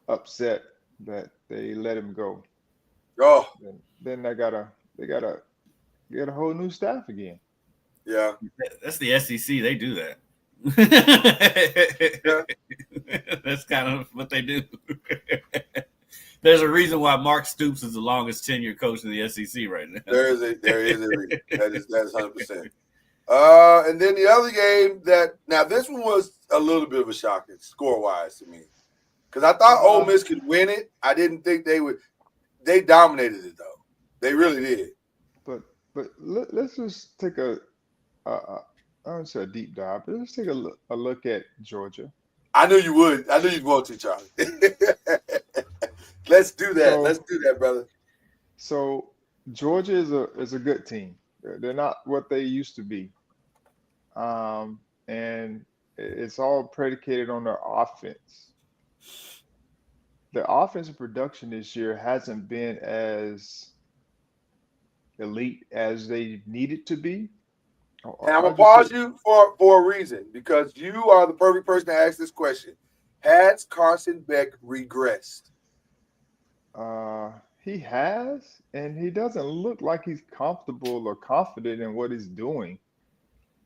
Speaker 6: upset that they let him go, then they gotta get a whole new staff again.
Speaker 4: Yeah,
Speaker 7: that's the SEC. They do that. That's kind of what they do. There's a reason why Mark Stoops is the longest tenured coach in the SEC right now.
Speaker 4: There is a reason. That is 100%. And then the other game this one was a little bit of a shocker score wise to me, because I thought Ole Miss could win it. I didn't think they would. They dominated it though. They really did.
Speaker 6: But let's just take I don't say a deep dive, but let's take a look at Georgia.
Speaker 4: I knew you would. I knew you'd want to, Charlie. Let's do that. Let's do that, brother.
Speaker 6: So Georgia is a good team. They're not what they used to be, and it's all predicated on their offense. The offensive production this year hasn't been as elite as they needed to be.
Speaker 4: And I'm gonna pause you for a reason, because you are the perfect person to ask this question. Has Carson Beck regressed?
Speaker 6: He has, and he doesn't look like he's comfortable or confident in what he's doing.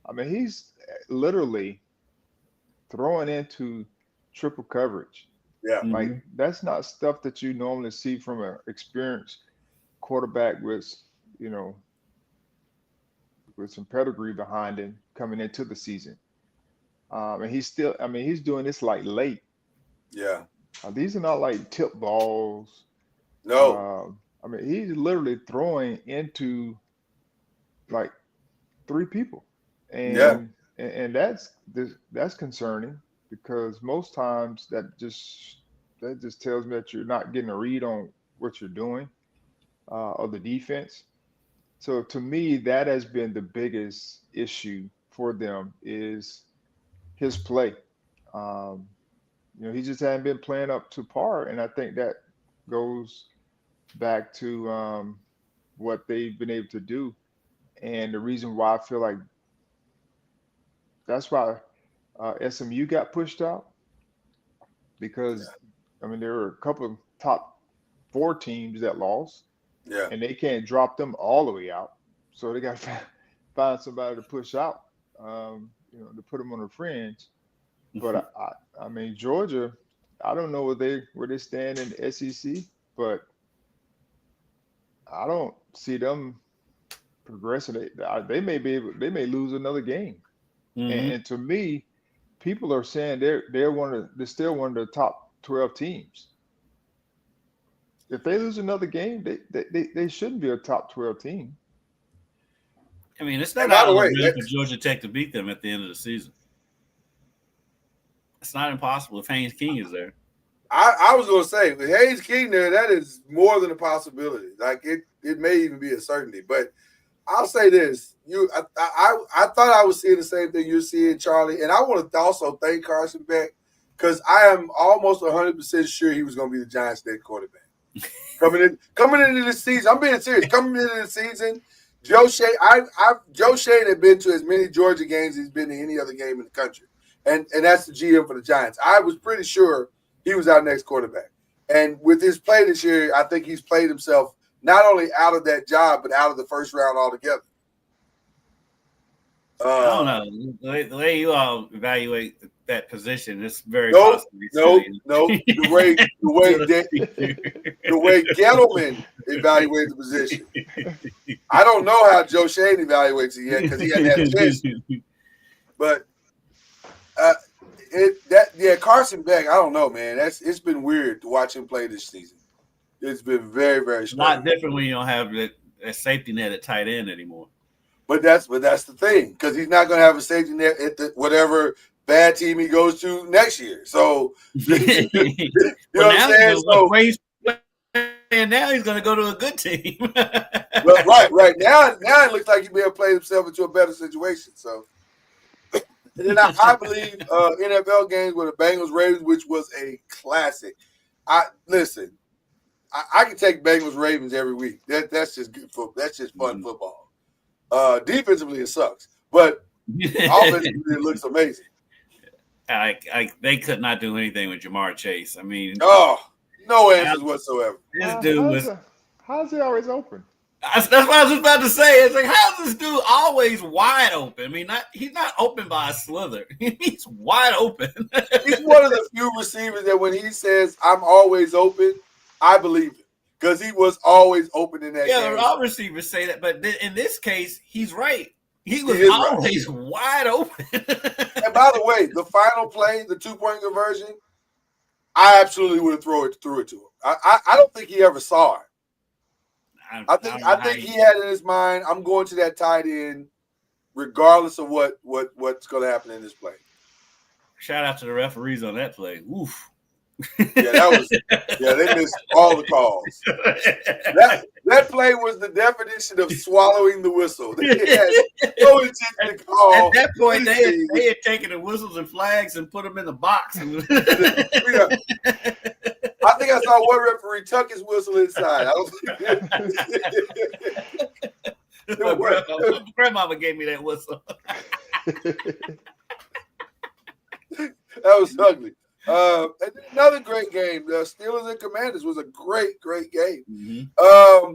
Speaker 6: I mean, he's literally throwing into triple coverage.
Speaker 4: Yeah.
Speaker 6: Like, that's not stuff that you normally see from an experienced quarterback with some pedigree behind him coming into the season. And he's doing this like late.
Speaker 4: Yeah.
Speaker 6: These are not like tip balls.
Speaker 4: No.
Speaker 6: He's literally throwing into like 3 people. And that's concerning, because most times that just tells me that you're not getting a read on what you're doing, or the defense. So to me, that has been the biggest issue for them is his play. Um, he just hadn't been playing up to par, and I think that goes back to what they've been able to do. And the reason why I feel like that's why SMU got pushed out because I mean there were a couple of top four teams that lost,
Speaker 4: Yeah.
Speaker 6: and they can't drop them all the way out. So they got to find somebody to push out, to put them on the fringe. But I mean Georgia, I don't know where they stand in the SEC, but I don't see them progressing. They may lose another game. And to me, people are saying they're still one of the top 12 teams. If they lose another game, they shouldn't be a top 12 team.
Speaker 7: I mean, it's not
Speaker 4: by
Speaker 7: out
Speaker 4: the
Speaker 7: of
Speaker 4: way,
Speaker 7: the realm for Georgia Tech to beat them at the end of the season. It's not impossible if Haynes King is there.
Speaker 4: I was going to say, with Hayes King there, that is more than a possibility. Like it may even be a certainty. But I'll say this: I thought I was seeing the same thing you're seeing, Charlie, and I want to also thank Carson Beck because I am almost 100% sure he was going to be the Giants' next quarterback coming into the season. I'm being serious. Coming into the season, Joe Shane had been to as many Georgia games as he's been to any other game in the country, and that's the GM for the Giants. I was pretty sure he was our next quarterback. And with his play this year, I think he's played himself not only out of that job, but out of the first round altogether.
Speaker 7: I don't know. The way you all evaluate that position, it's very
Speaker 4: No.
Speaker 7: possibly.
Speaker 4: The way Gettleman evaluates the position. I don't know how Joe Shane evaluates it yet because he hasn't had a chance. But Carson Beck, I don't know, man. It's been weird to watch him play this season. It's been very, very strange.
Speaker 7: Not different when you don't have that safety net at tight end anymore.
Speaker 4: But that's the thing, because he's not going to have a safety net at whatever bad team he goes to next year. So you know what I'm saying?
Speaker 7: And now he's going to go to a good team.
Speaker 4: Well, right now it looks like he may have played himself into a better situation. So. And then I believe NFL games with the Bengals Ravens, which was a classic. I can take Bengals Ravens every week. That's just good football. That's just fun football. Defensively, it sucks, but offensively, it looks amazing.
Speaker 7: They could not do anything with Jamar Chase. I mean,
Speaker 4: no answers whatsoever.
Speaker 7: This dude was.
Speaker 6: How's he always open?
Speaker 7: That's what I was about to say. It's like, how's this dude always wide open? I mean, he's not open by a slither. He's wide open.
Speaker 4: He's one of the few receivers that when he says, "I'm always open," I believe it because he was always open in that game.
Speaker 7: Yeah, all receivers say that, but in this case, he's right. He was always wide open.
Speaker 4: And by the way, the final play, the 2-point conversion, I absolutely would have threw it to him. I don't think he ever saw it. I think he had in his mind, I'm going to that tight end regardless of what's going to happen in this play.
Speaker 7: Shout out to the referees on that play. Oof.
Speaker 4: They missed all the calls. That play was the definition of swallowing the whistle. They had no intent to call.
Speaker 7: At that point, they had taken the whistles and flags and put them in the box.
Speaker 4: I think I saw one referee tuck his whistle inside.
Speaker 7: Grandmama gave me that whistle.
Speaker 4: That was ugly. Another great game. The Steelers and Commanders was a great game.
Speaker 7: Mm-hmm.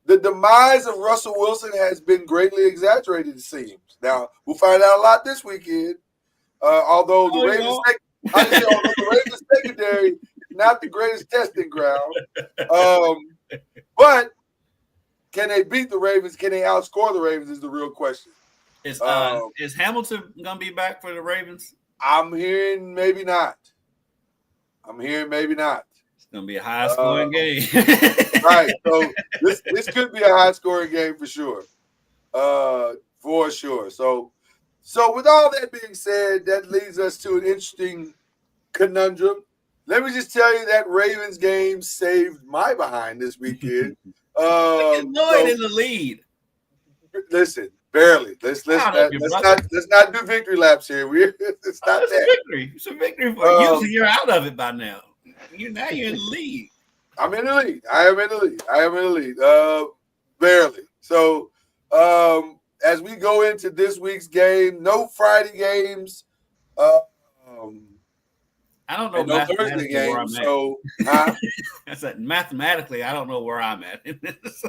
Speaker 4: The demise of Russell Wilson has been greatly exaggerated, it seems. Now, we'll find out a lot this weekend. Although the Ravens secondary is not the greatest testing ground. But can they beat the Ravens? Can they outscore the Ravens is the real question.
Speaker 7: Is Hamilton going to be back for the Ravens?
Speaker 4: I'm hearing maybe not.
Speaker 7: It's going to be a high-scoring game.
Speaker 4: Right. So this could be a high-scoring game for sure. For sure. So with all that being said, that leads us to an interesting conundrum. Let me just tell you that Ravens game saved my behind this weekend.
Speaker 7: Lloyd in the lead.
Speaker 4: Listen, barely. Let's
Speaker 7: Proud of you, brother.
Speaker 4: not do victory laps here. It's not
Speaker 7: It's a
Speaker 4: that.
Speaker 7: victory. It's a victory for you. Usually you're out of it by now. You're in the lead.
Speaker 4: I'm in the lead. I am in the lead. Barely. So, as we go into this week's game, no Friday games.
Speaker 7: I don't know
Speaker 4: And no Thursday games. So,
Speaker 7: I said mathematically, I don't know where I'm at in this.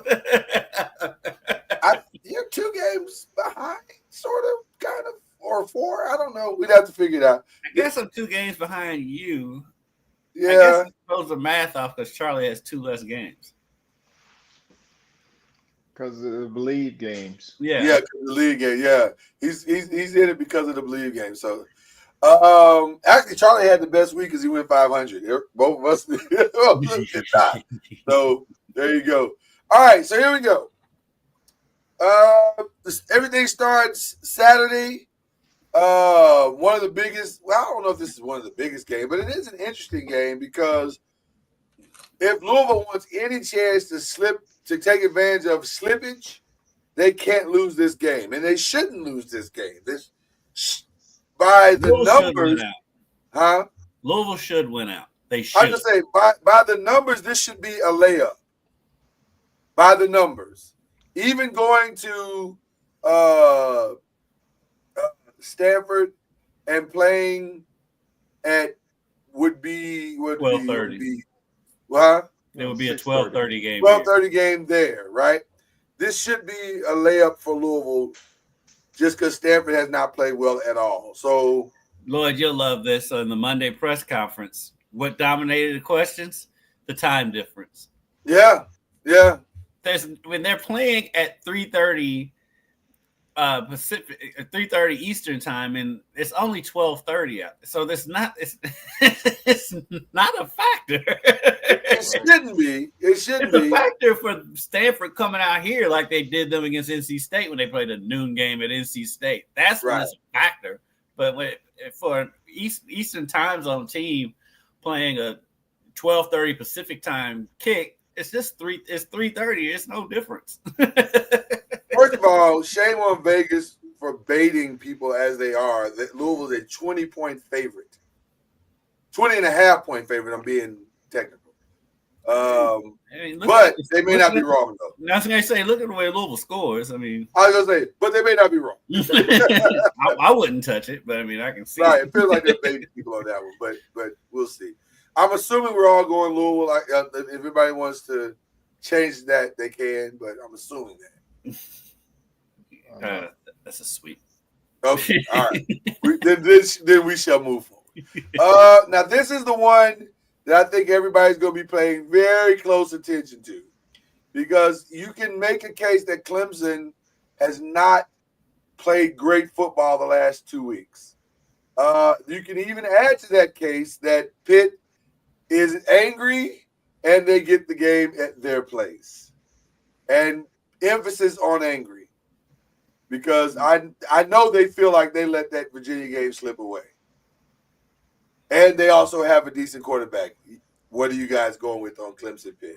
Speaker 4: You're 2 games behind, sort of, kind of, or 4. I don't know. We'd have to figure it out.
Speaker 7: I guess I'm 2 games behind you.
Speaker 4: Yeah.
Speaker 7: I guess it throws the math off because Charlie has 2 less games.
Speaker 6: Because of the BLEAV games.
Speaker 7: Yeah.
Speaker 4: Yeah, the league game. Yeah. He's in it because of the BLEAV game. So, actually, Charlie had the best week because he went 500. Both of us did not. So, there you go. All right. So, here we go. Everything starts Saturday. One of the biggest. Well, I don't know if this is one of the biggest games, but it is an interesting game because if Louisville wants any chance to take advantage of slippage, they can't lose this game, and they shouldn't lose this game. By the numbers, huh?
Speaker 7: Louisville should win out. They should.
Speaker 4: I just say by the numbers, this should be a layup. By the numbers, even going to Stanford and playing at would be
Speaker 7: 12:30.
Speaker 4: Huh?
Speaker 7: It would be a 12:30 game.
Speaker 4: 12:30 game there, right? This should be a layup for Louisville just because Stanford has not played well at all. So,
Speaker 7: Lloyd, you'll love this. In the Monday press conference, what dominated the questions? The time difference.
Speaker 4: Yeah.
Speaker 7: When they're playing at 3:30 Pacific, 3:30 Eastern time, and it's only 12:30 out. So it's not a factor.
Speaker 4: It shouldn't be.
Speaker 7: It's a factor for Stanford coming out here like they did them against NC State when they played a noon game at NC State. That's when it's a factor. But for an Eastern time zone team playing a 12:30 Pacific time kick, it's just 3:30. It's no difference.
Speaker 4: First of all, shame on Vegas for baiting people as they are. That Louisville's a 20-point favorite. 20.5-point favorite, I'm being technical. But they may not be wrong, though.
Speaker 7: I was going to say, look at the way Louisville scores. I mean,
Speaker 4: I was going to say, but they may not be wrong.
Speaker 7: I wouldn't touch it, but I mean, I can see.
Speaker 4: Right, it feels like they're baiting people on that one, but we'll see. I'm assuming we're all going Louisville. If everybody wants to change that, they can, but I'm assuming that.
Speaker 7: That's a sweep.
Speaker 4: Okay, all right. Then we shall move forward. Now, this is the one that I think everybody's going to be paying very close attention to because you can make a case that Clemson has not played great football the last 2 weeks. You can even add to that case that Pitt is angry and they get the game at their place. And emphasis on angry because I know they feel like they let that Virginia game slip away. And they also have a decent quarterback. What are you guys going with on Clemson Pitt?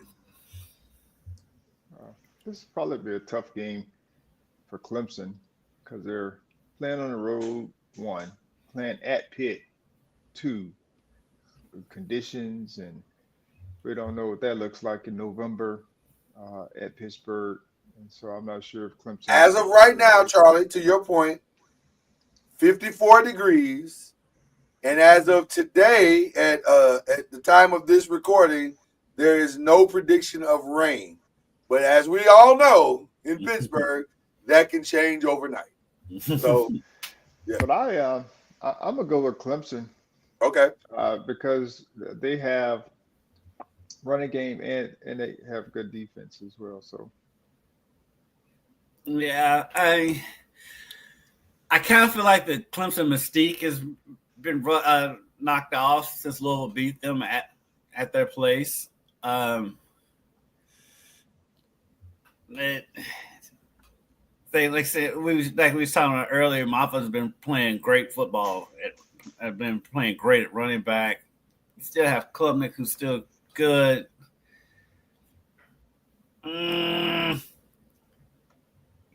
Speaker 6: This will probably be a tough game for Clemson because they're playing on the road, 1, playing at Pitt, 2, conditions, and we don't know what that looks like in November at Pittsburgh. And so I'm not sure if Clemson.
Speaker 4: As of right now, Charlie, to your point, 54 degrees. And as of today, at the time of this recording, there is no prediction of rain. But as we all know, in Pittsburgh, that can change overnight. So, yeah.
Speaker 6: But I'm gonna go with Clemson.
Speaker 4: Okay.
Speaker 6: Because they have running game and they have good defense as well. So.
Speaker 7: Yeah, I kind of feel like the Clemson mystique has been knocked off since Louisville beat them at their place. They like I said we was talking about earlier. Moffa's been playing great football. Have been playing great at running back. You still have Klubnik, who's still good.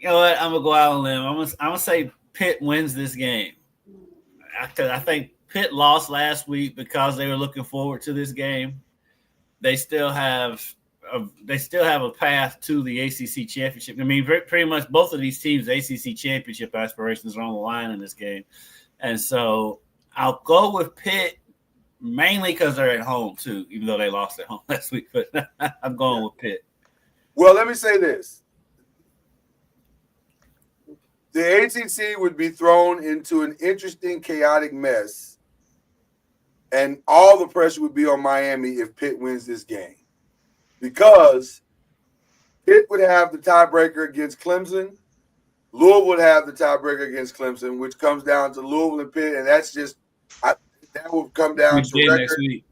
Speaker 7: You know what? I'm gonna go out on a limb. I'm gonna say Pitt wins this game. I think Pitt lost last week because they were looking forward to this game. They still have a path to the ACC championship. I mean, pretty much both of these teams' ACC championship aspirations are on the line in this game, and so I'll go with Pitt mainly because they're at home too, even though they lost at home last week. But I'm going with Pitt.
Speaker 4: Well, let me say this. The ACC would be thrown into an interesting, chaotic mess, and all the pressure would be on Miami if Pitt wins this game. Because Pitt would have the tiebreaker against Clemson. Louisville would have the tiebreaker against Clemson, which comes down to Louisville and Pitt, and that's just that will come down to record.
Speaker 7: Next week.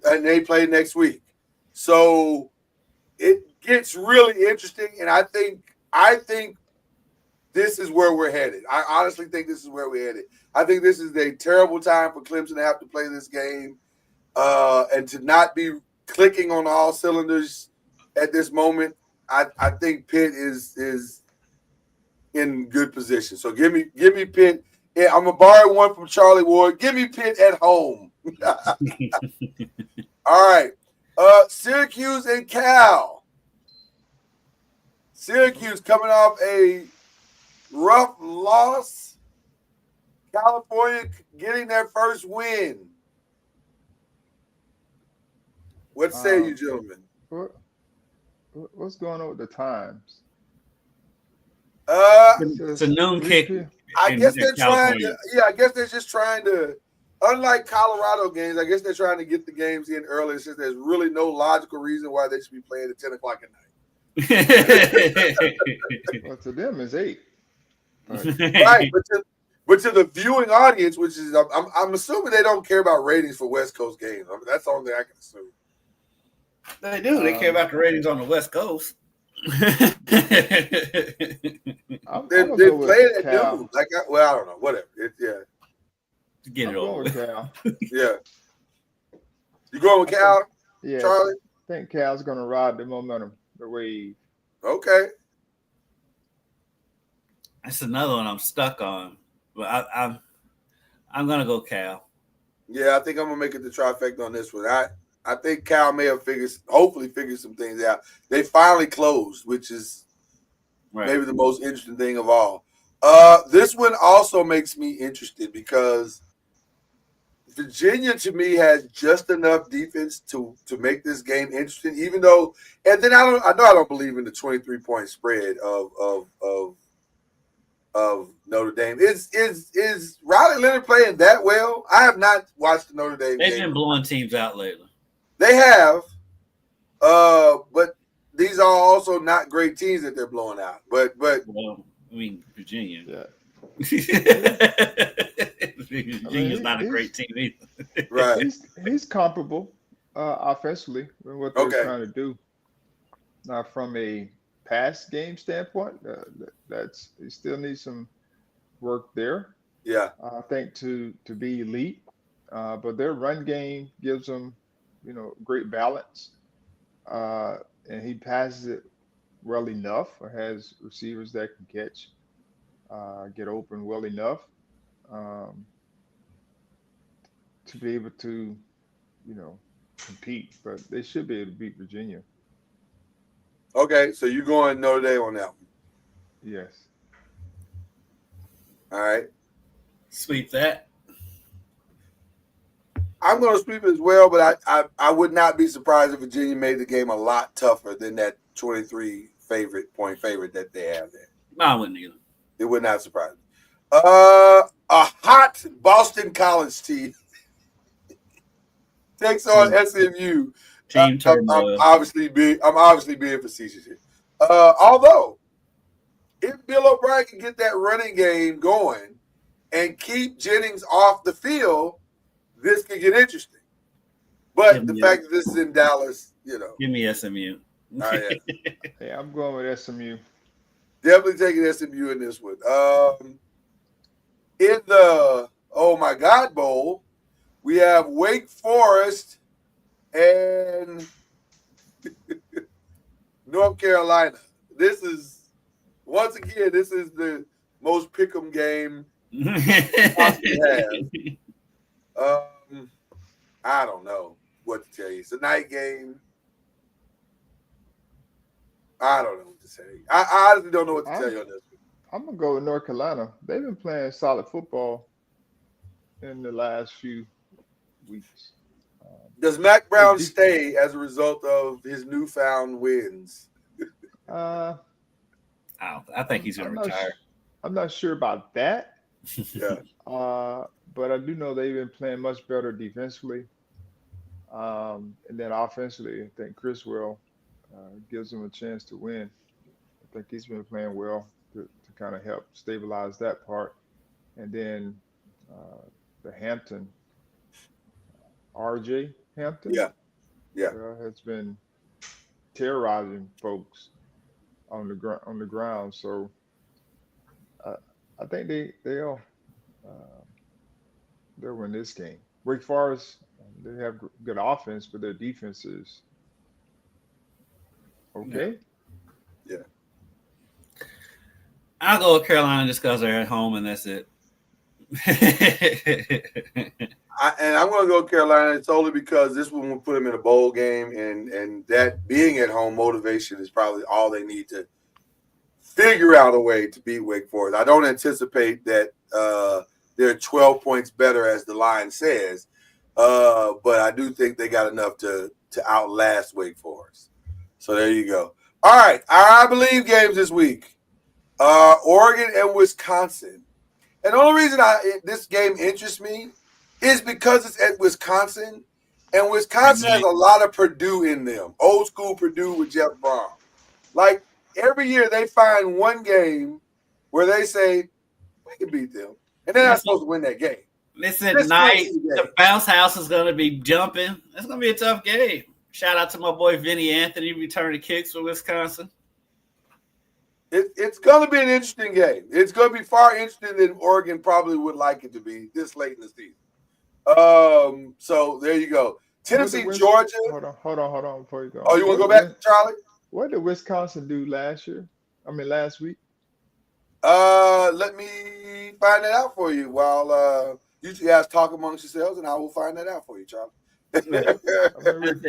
Speaker 4: And they play next week. So it gets really interesting, and I think this is where we're headed. I honestly think this is where we're headed. I think this is a terrible time for Clemson to have to play this game and to not be clicking on all cylinders at this moment. I think Pitt is in good position. So give me Pitt. Yeah, I'm gonna borrow one from Charlie Ward. Give me Pitt at home. All right. Syracuse and Cal. Syracuse coming off a rough loss. California getting their first win. What say you, gentlemen?
Speaker 6: What's going on with the times?
Speaker 7: It's a noon kick.
Speaker 4: I guess they're trying to. Yeah, I guess they're just trying to. Unlike Colorado games, I guess they're trying to get the games in early since there's really no logical reason why they should be playing at 10 o'clock at night.
Speaker 6: Well, to them, it's 8.
Speaker 4: Right, but to the viewing audience, which is I'm assuming they don't care about ratings for West Coast games. I mean, that's the only thing I can assume.
Speaker 7: They do. They care about the ratings on the West Coast.
Speaker 6: I'm
Speaker 4: They
Speaker 6: gonna
Speaker 4: play
Speaker 6: go with
Speaker 4: it at
Speaker 6: Cal.
Speaker 4: noon. I don't know. Whatever.
Speaker 7: Get
Speaker 6: I'm
Speaker 7: it
Speaker 6: going
Speaker 7: over
Speaker 6: with
Speaker 7: with.
Speaker 6: Cal.
Speaker 4: Yeah. You going with Cal,
Speaker 6: Yeah,
Speaker 4: Charlie?
Speaker 6: I think Cal's going to ride the momentum, the wave.
Speaker 4: Okay.
Speaker 7: That's another one I'm stuck on, but I'm gonna go Cal.
Speaker 4: Yeah, I think I'm gonna make it the trifecta on this one. I think Cal may have hopefully figured some things out. They finally closed, which is maybe the most interesting thing of all. This one also makes me interested because Virginia to me has just enough defense to make this game interesting. Even though, and then I don't believe in the 23-point spread of Notre Dame. Is Riley Leonard playing that well? I have not watched the Notre Dame
Speaker 7: They've
Speaker 4: game.
Speaker 7: been blowing teams out lately.
Speaker 4: They have, but these are also not great teams that they're blowing out. But
Speaker 7: Well, I mean Virginia.
Speaker 6: Yeah.
Speaker 7: Virginia's not a great team either.
Speaker 4: right,
Speaker 6: He's comparable offensively with what they're trying to do. Now, from a pass game standpoint, he still needs some work there.
Speaker 4: yeah,
Speaker 6: I think to be elite, but their run game gives them, great balance, and he passes it well enough, or has receivers that can catch, get open well enough to be able to, compete. But they should be able to beat Virginia.
Speaker 4: okay. So you going Notre Dame on that one?
Speaker 6: Yes.
Speaker 4: All right.
Speaker 7: Sweep that.
Speaker 4: I'm going to sweep it as well, but I would not be surprised if Virginia made the game a lot tougher than that 23 point favorite that they have there.
Speaker 7: No, I wouldn't either.
Speaker 4: It would not surprise me. A hot Boston College team takes on SMU.
Speaker 7: Team turmoil.
Speaker 4: I'm obviously being facetious here. Although, if Bill O'Brien can get that running game going and keep Jennings off the field, this could get interesting. But the fact that this is in Dallas,
Speaker 7: Give me SMU.
Speaker 4: yeah.
Speaker 6: Yeah, I'm going with SMU.
Speaker 4: Definitely taking SMU in this one. In the Oh My God Bowl, we have Wake Forest and North Carolina. This is Once again, this is the most pick'em game possibly have. I don't know what to tell you. It's a night game. I don't know what to say. I honestly don't know what to tell you on this.
Speaker 6: I'm gonna go with North Carolina. They've been playing solid football in the last few weeks.
Speaker 4: Does Mac Brown stay as a result of his newfound wins?
Speaker 7: I think he's going to retire.
Speaker 6: I'm not sure about that.
Speaker 4: Yeah.
Speaker 6: But I do know they've been playing much better defensively. And then offensively, I think Criswell gives them a chance to win. I think he's been playing well to kind of help stabilize that part. And then the Hampton, RJ Hampton, has been terrorizing folks on the ground. So I think they'll win this game. Wake Forest, they have good offense, but their defense is okay.
Speaker 4: Yeah.
Speaker 7: I'll go with Carolina just because they're at home and that's it.
Speaker 4: And I'm going to go Carolina solely because this one will put them in a bowl game, and that being at home motivation is probably all they need to figure out a way to beat Wake Forest. I don't anticipate that they're 12 points better, as the line says, but I do think they got enough to outlast Wake Forest. So there you go. All right, I believe games this week. Oregon and Wisconsin. And the only reason this game interests me is because it's at Wisconsin, and Wisconsin has a lot of Purdue in them. Old school Purdue with Jeff Brom. Like, every year they find one game where they say, we can beat them. And they're not supposed to win that game.
Speaker 7: Listen, tonight, the bounce house is going to be jumping. It's going to be a tough game. Shout out to my boy Vinny Anthony returning kicks for Wisconsin.
Speaker 4: It's going to be an interesting game. It's going to be far interesting than Oregon probably would like it to be this late in the season. So there you go. Tennessee, Georgia.
Speaker 6: Hold on before you go.
Speaker 4: Oh, you want to go back, Charlie?
Speaker 6: What did Wisconsin do last week?
Speaker 4: Let me find that out for you while you guys talk amongst yourselves, and I will find that out for you, Charlie.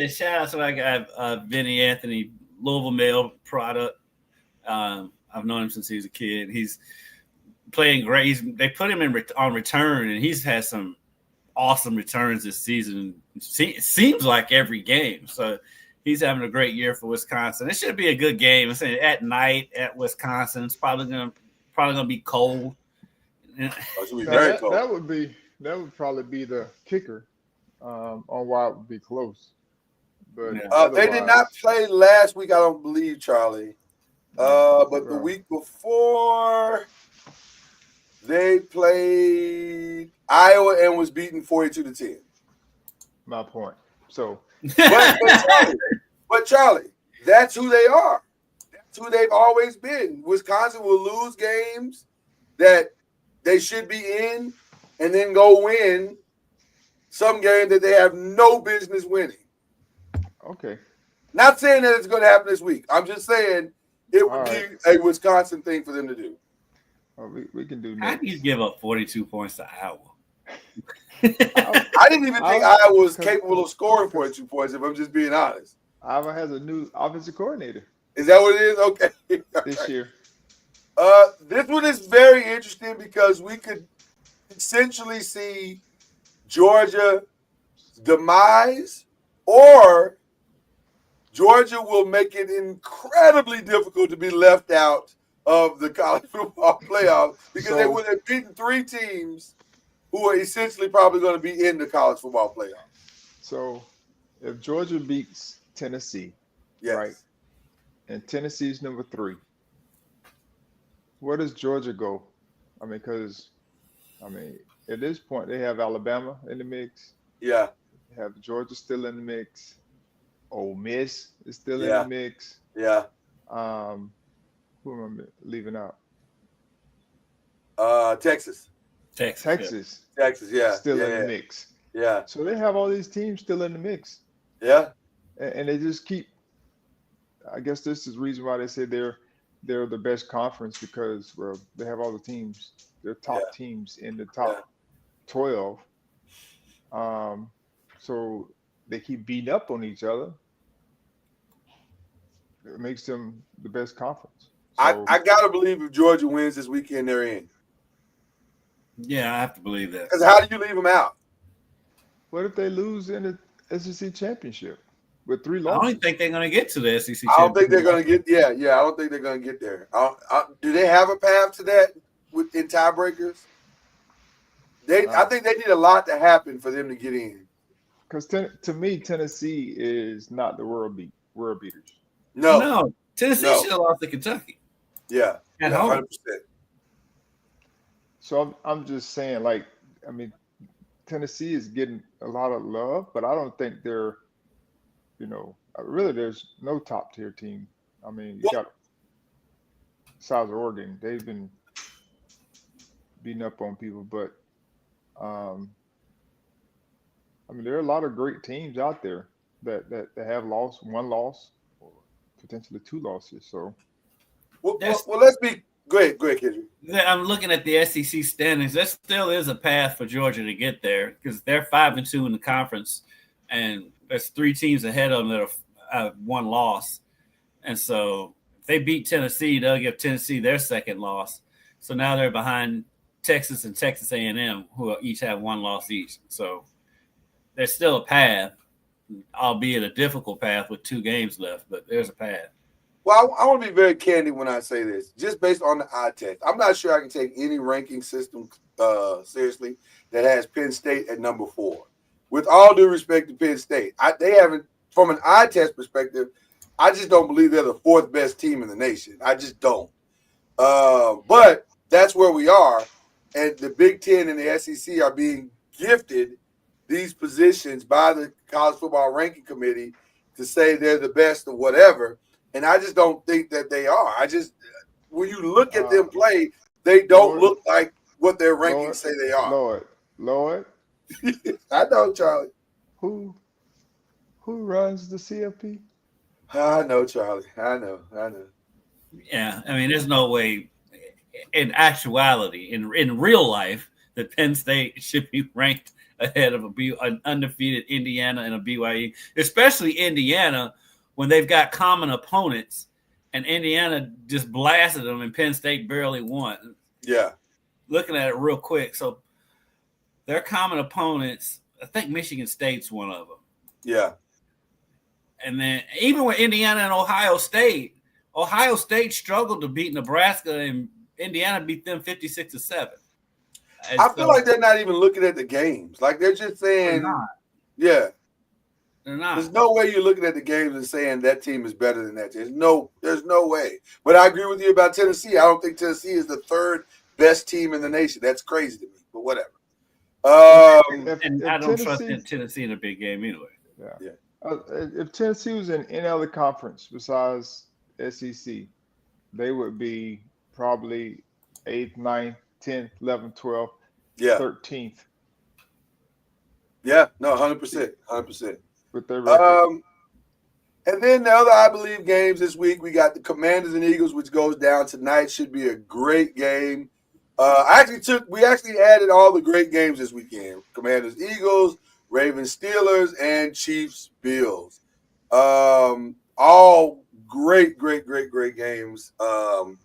Speaker 7: Shout out to that guy, Vinny Anthony, Louisville Mail product. I've known him since he was a kid. He's playing great. They put him on return, and he's had some awesome returns this season. It seems like every game. So he's having a great year for Wisconsin. It should be a good game. It's at night at Wisconsin. It's probably gonna be cold.
Speaker 6: That would probably be the kicker on why it would be close. But
Speaker 4: they did not play last week, I don't believe, Charlie. But the week before, they played Iowa and was beaten 42-10.
Speaker 6: My point. So,
Speaker 4: but Charlie, that's who they are. That's who they've always been. Wisconsin will lose games that they should be in, and then go win some game that they have no business winning.
Speaker 6: Okay.
Speaker 4: Not saying that it's going to happen this week. I'm just saying it would be a Wisconsin thing for them to do.
Speaker 6: We can do
Speaker 7: How
Speaker 6: next.
Speaker 7: do you give up 42 points to Iowa?
Speaker 4: I didn't even think Iowa was capable of scoring 42 points, if I'm just being honest.
Speaker 6: Iowa has a new offensive coordinator.
Speaker 4: Is that what it is? Okay.
Speaker 6: This year.
Speaker 4: This one is very interesting because we could essentially see Georgia's demise, or Georgia will make it incredibly difficult to be left out of the college football playoff because they would have beaten three teams who are essentially probably going to be in the college football playoff.
Speaker 6: So if Georgia beats Tennessee, right, and Tennessee's number 3, where does Georgia go? Because at this point they have Alabama in the mix.
Speaker 4: Yeah.
Speaker 6: They have Georgia still in the mix. Ole Miss is still in the mix.
Speaker 4: Yeah.
Speaker 6: Who am I leaving out?
Speaker 4: Texas.
Speaker 6: Texas,
Speaker 4: yeah.
Speaker 6: Still in the mix.
Speaker 4: Yeah.
Speaker 6: So they have all these teams still in the mix.
Speaker 4: Yeah.
Speaker 6: And they just keep, I guess this is the reason why they say they're they're the best conference because well they have all the teams. They're top
Speaker 4: Yeah.
Speaker 6: teams in the
Speaker 4: Yeah.
Speaker 6: top 12. Um, so they keep beating up on each other. It makes them the best conference. So
Speaker 4: I gotta believe if Georgia wins this weekend, they're in.
Speaker 7: Yeah, I have to believe that.
Speaker 4: Because how do you leave them out?
Speaker 6: what if they lose in the SEC championship with 3
Speaker 7: I
Speaker 6: losses?
Speaker 7: don't even think they're going to get to the SEC
Speaker 4: I don't think they're
Speaker 7: championship.
Speaker 4: gonna get. Yeah. I don't think they're gonna get there. Do they have a path to that in tiebreakers? I think they need a lot to happen for them to get in.
Speaker 6: Because to me, Tennessee is not the world beaters.
Speaker 4: No.
Speaker 7: Tennessee
Speaker 4: No.
Speaker 7: should have lost to Kentucky.
Speaker 4: Yeah.
Speaker 7: At
Speaker 4: Yeah.
Speaker 7: home.
Speaker 4: 100%.
Speaker 6: So I'm just saying, like, I mean, Tennessee is getting a lot of love, but I don't think they're, really there's no top tier team. I mean, you got South Oregon. They've been beating up on people, but I mean, there are a lot of great teams out there that have lost one loss or potentially 2 losses. So
Speaker 4: Well, let's be. Go ahead, Kendrick.
Speaker 7: I'm looking at the SEC standings. There still is a path for Georgia to get there because they're 5-2 in the conference, and there's 3 teams ahead of them that have 1 loss. And so if they beat Tennessee, they'll give Tennessee their second loss. So now they're behind Texas and Texas A&M, who each have 1 loss each. So there's still a path, albeit a difficult path with 2 games left, but there's a path.
Speaker 4: Well, I want to be very candid when I say this, just based on the eye test. I'm not sure I can take any ranking system seriously that has Penn State at number 4. With all due respect to Penn State, they haven't, from an eye test perspective, I just don't believe they're the 4th best team in the nation. I just don't. But that's where we are, and the Big Ten and the SEC are being gifted these positions by the College Football Ranking Committee to say they're the best or whatever. And I just don't think that they are. When you look at them play, they don't look like what their rankings say they are.
Speaker 6: Lord,
Speaker 4: I know, Charlie.
Speaker 6: who runs the CFP?
Speaker 4: I know, Charlie. I know.
Speaker 7: Yeah, I mean, there's no way in actuality, in real life, that Penn State should be ranked ahead of an undefeated Indiana and a BYU, especially Indiana, when they've got common opponents, and Indiana just blasted them and Penn State barely won.
Speaker 4: Yeah.
Speaker 7: Looking at it real quick. So their common opponents, I think Michigan State's one of them.
Speaker 4: Yeah.
Speaker 7: And then even with Indiana and Ohio State struggled to beat Nebraska, and Indiana beat them 56-7.
Speaker 4: I feel like they're not even looking at the games. Like they're just saying, yeah.
Speaker 7: They're not.
Speaker 4: There's no way you're looking at the games and saying that team is better than that team. There's no way. But I agree with you about Tennessee. I don't think Tennessee is the 3rd best team in the nation. That's crazy to me, but whatever.
Speaker 7: And I don't trust Tennessee in a big game anyway.
Speaker 6: Yeah. If Tennessee was in any other conference besides SEC, they would be probably 8th, 9th, 10th, 11th, 12th, 13th.
Speaker 4: Yeah, no, 100%.
Speaker 6: With their record.
Speaker 4: And then the other I believe games this week, we got the Commanders and Eagles, which goes down tonight. Should be a great game. We actually added all the great games this weekend. Commanders, Eagles, Ravens, Steelers, and Chiefs, Bills. All great games. All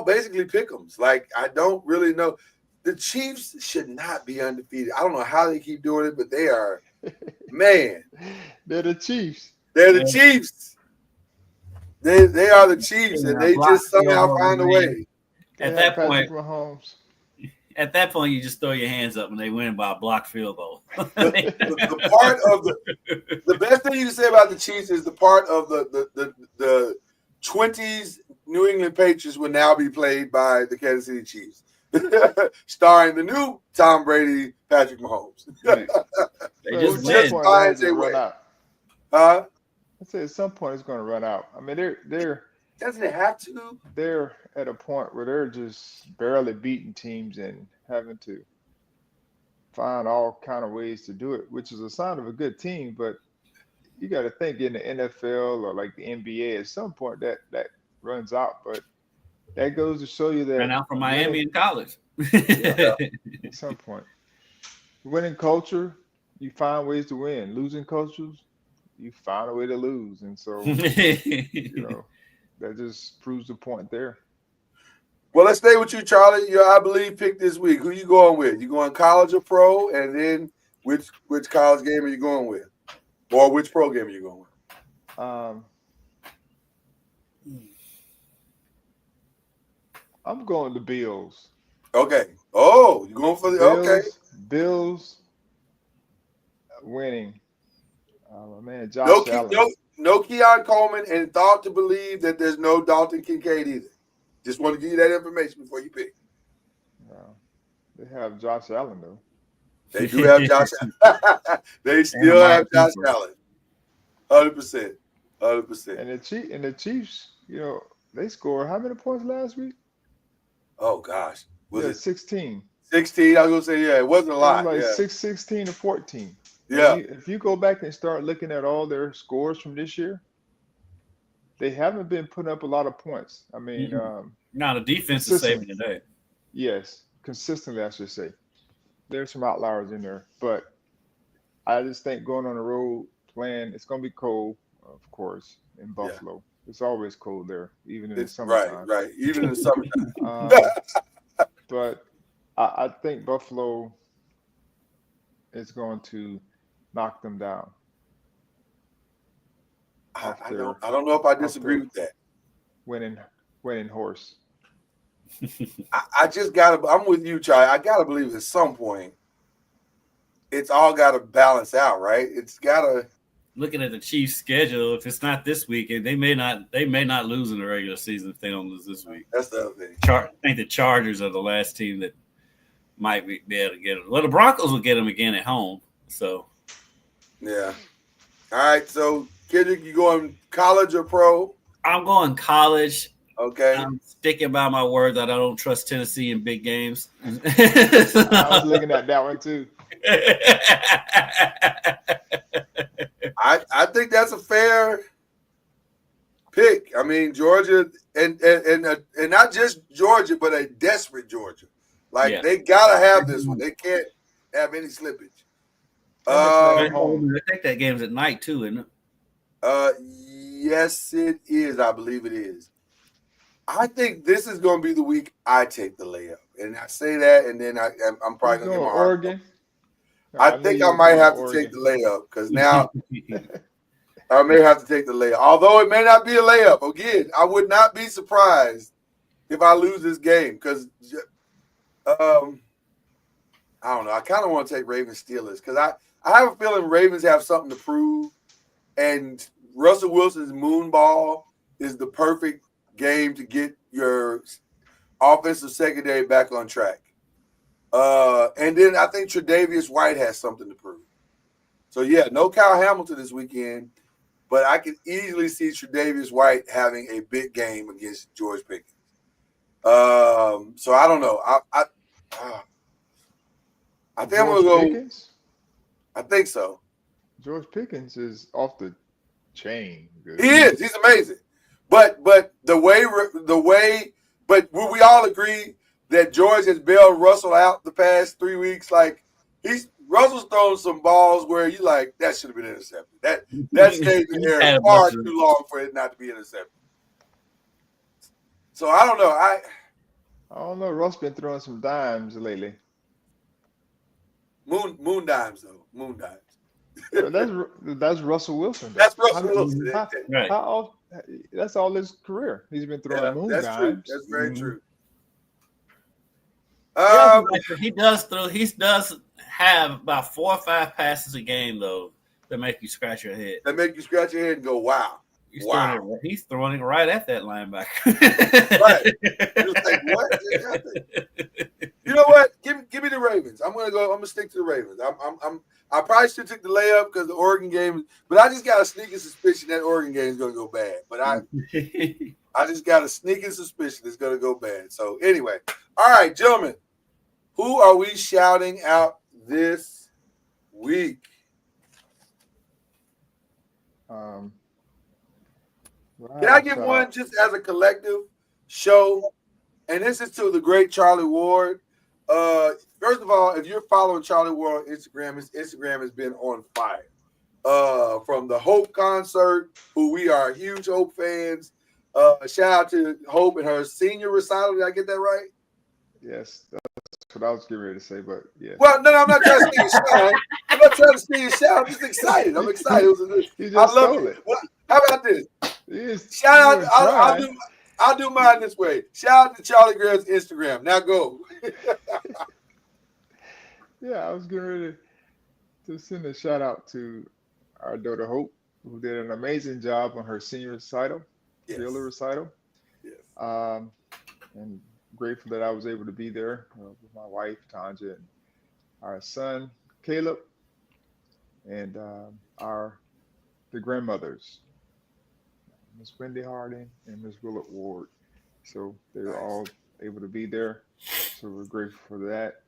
Speaker 4: basically pick'ems. Like, I don't really know. The Chiefs should not be undefeated. I don't know how they keep doing it, but they are, man.
Speaker 6: They're the Chiefs.
Speaker 4: They're the Chiefs. They are the Chiefs, and they just somehow find a way.
Speaker 7: At that point, you just throw your hands up when they win by a blocked field goal.
Speaker 4: the part of the best thing you can say about the Chiefs is the part of the 20s New England Patriots will now be played by the Kansas City Chiefs, starring the new Tom Brady, Patrick Mahomes.
Speaker 7: They just
Speaker 4: finds a way.
Speaker 6: I say at some point it's going to run out. I mean, they're
Speaker 4: doesn't it have to?
Speaker 6: They're at a point where they're just barely beating teams and having to find all kind of ways to do it, which is a sign of a good team. But you got to think in the NFL or like the NBA, at some point that runs out. But that goes to show you that
Speaker 7: Ran out from Miami in college.
Speaker 6: at some point, winning culture, you find ways to win. Losing cultures, you find a way to lose. And so, that just proves the point there.
Speaker 4: Well, let's stay with you, Charlie. You, I believe, pick this week. Who you going with? You going college or pro? And then which college game are you going with? Or which pro game are you going with?
Speaker 6: I'm going to Bills.
Speaker 4: Okay. Oh, you going for the okay.
Speaker 6: Bills winning. Man, Josh Allen.
Speaker 4: No Keon Coleman, and thought to believe that there's no Dalton Kincaid either. Just want to give you that information before you pick.
Speaker 6: They have Josh Allen, though.
Speaker 4: They do have Josh Allen. They still have Josh Allen. 100%. 100%.
Speaker 6: And the Chiefs, they scored how many points last week?
Speaker 4: Oh, gosh. Was it
Speaker 6: 16?
Speaker 4: 16. I was going to say, yeah, it wasn't a lot.
Speaker 6: It was like 16 to 14.
Speaker 4: Yeah.
Speaker 6: If you go back and start looking at all their scores from this year, they haven't been putting up a lot of points. I mean,
Speaker 7: now the defense is saving the day.
Speaker 6: Yes, consistently, I should say. There's some outliers in there, but I just think going on the road playing, it's going to be cold, of course, in Buffalo. Yeah. It's always cold there, even in the summertime.
Speaker 4: Right. Even in the summertime.
Speaker 6: But I think Buffalo is going to knock them down.
Speaker 4: I don't know if I disagree with that.
Speaker 6: Winning horse.
Speaker 4: I just gotta. I'm with you, Charlie. I gotta believe at some point, it's all gotta balance out, right? It's gotta.
Speaker 7: Looking at the Chiefs' schedule, if it's not this weekend, they may not lose in the regular season if they don't lose this week.
Speaker 4: That's the other thing.
Speaker 7: I think the Chargers are the last team that might be able to get them. Well, the Broncos will get them again at home. So.
Speaker 4: Yeah. All right. So, Kendrick, you going college or pro?
Speaker 7: I'm going college.
Speaker 4: Okay.
Speaker 7: I'm sticking by my word that I don't trust Tennessee in big games.
Speaker 6: I was looking at that one too.
Speaker 4: I think that's a fair pick. I mean, Georgia and not just Georgia, but a desperate Georgia. They gotta have this one. They can't have any slippage.
Speaker 7: I think that game's at night too, isn't it?
Speaker 4: Yes, it is. I believe it is. I think this is going to be the week I take the layup, and I say that, and then I'm probably going to get my
Speaker 6: Oregon.
Speaker 4: I think I might have to take the layup because now I may have to take the layup. Although it may not be a layup. Again, I would not be surprised if I lose this game because I don't know. I kind of want to take Ravens Steelers because I have a feeling Ravens have something to prove, and Russell Wilson's moon ball is the perfect game to get your offensive secondary back on track. And then I think Tre'Davious White has something to prove. So, yeah, no Kyle Hamilton this weekend, but I can easily see Tre'Davious White having a big game against George Pickens. So, I don't know. I think I'm going to go. Pickens? I think so.
Speaker 6: George Pickens is off the chain.
Speaker 4: He is. He's amazing. But the way will we all agree that George has bailed Russell out the past 3 weeks? Like Russell's thrown some balls where you like that should have been intercepted. That stayed in the air far too long for it not to be intercepted. So I don't know. I
Speaker 6: don't know. Russ been throwing some dimes lately.
Speaker 4: Moon dimes though. Moon dimes.
Speaker 6: That's Russell Wilson.
Speaker 4: That's Russell Wilson.
Speaker 6: That's all his career. He's been throwing moon dimes.
Speaker 4: True. That's very true.
Speaker 7: He does have about 4 or 5 passes a game though that make you scratch your head.
Speaker 4: That make you scratch your head and go, wow.
Speaker 7: He's throwing it right at that linebacker.
Speaker 4: Right. Just like, what just happened? You know what? Give me the Ravens. I'm gonna stick to the Ravens. I probably should take the layup because the Oregon game, but I just got a sneaking suspicion that Oregon game is gonna go bad. But I just got a sneaking suspicion it's gonna go bad. So anyway, all right, gentlemen, who are we shouting out this week?
Speaker 6: Wow,
Speaker 4: Can I give
Speaker 6: shout
Speaker 4: one
Speaker 6: out.
Speaker 4: just as a collective show? And this is to the great Charlie Ward. First of all, if you're following Charlie Ward on Instagram, his Instagram has been on fire. From the Hope concert, who we are huge Hope fans. Shout out to Hope and her senior recital. Did I get that right?
Speaker 6: Yes, that's what I was getting ready to say, but yeah.
Speaker 4: Well, no, I'm not trying to steal your shout. I'm not trying to steal your shout. I'm just excited. I'm excited.
Speaker 6: You
Speaker 4: I
Speaker 6: just
Speaker 4: love
Speaker 6: stole
Speaker 4: it.
Speaker 6: it.
Speaker 4: Well, how about this?
Speaker 6: Yes,
Speaker 4: Shout
Speaker 6: you
Speaker 4: out.
Speaker 6: were trying.
Speaker 4: I'll do mine this way. Shout out to Charlie Graham's Instagram. Now go.
Speaker 6: Yeah, I was getting ready to send a shout out to our daughter Hope, who did an amazing job on her senior recital,
Speaker 4: Yes.
Speaker 6: viola recital.
Speaker 4: Yes.
Speaker 6: And grateful that I was able to be there with my wife Tanja and our son Caleb, and the grandmothers, Miss Wendy Harding and Miss Willard Ward. So they were
Speaker 4: Nice.
Speaker 6: all able to be there. So we're grateful for that.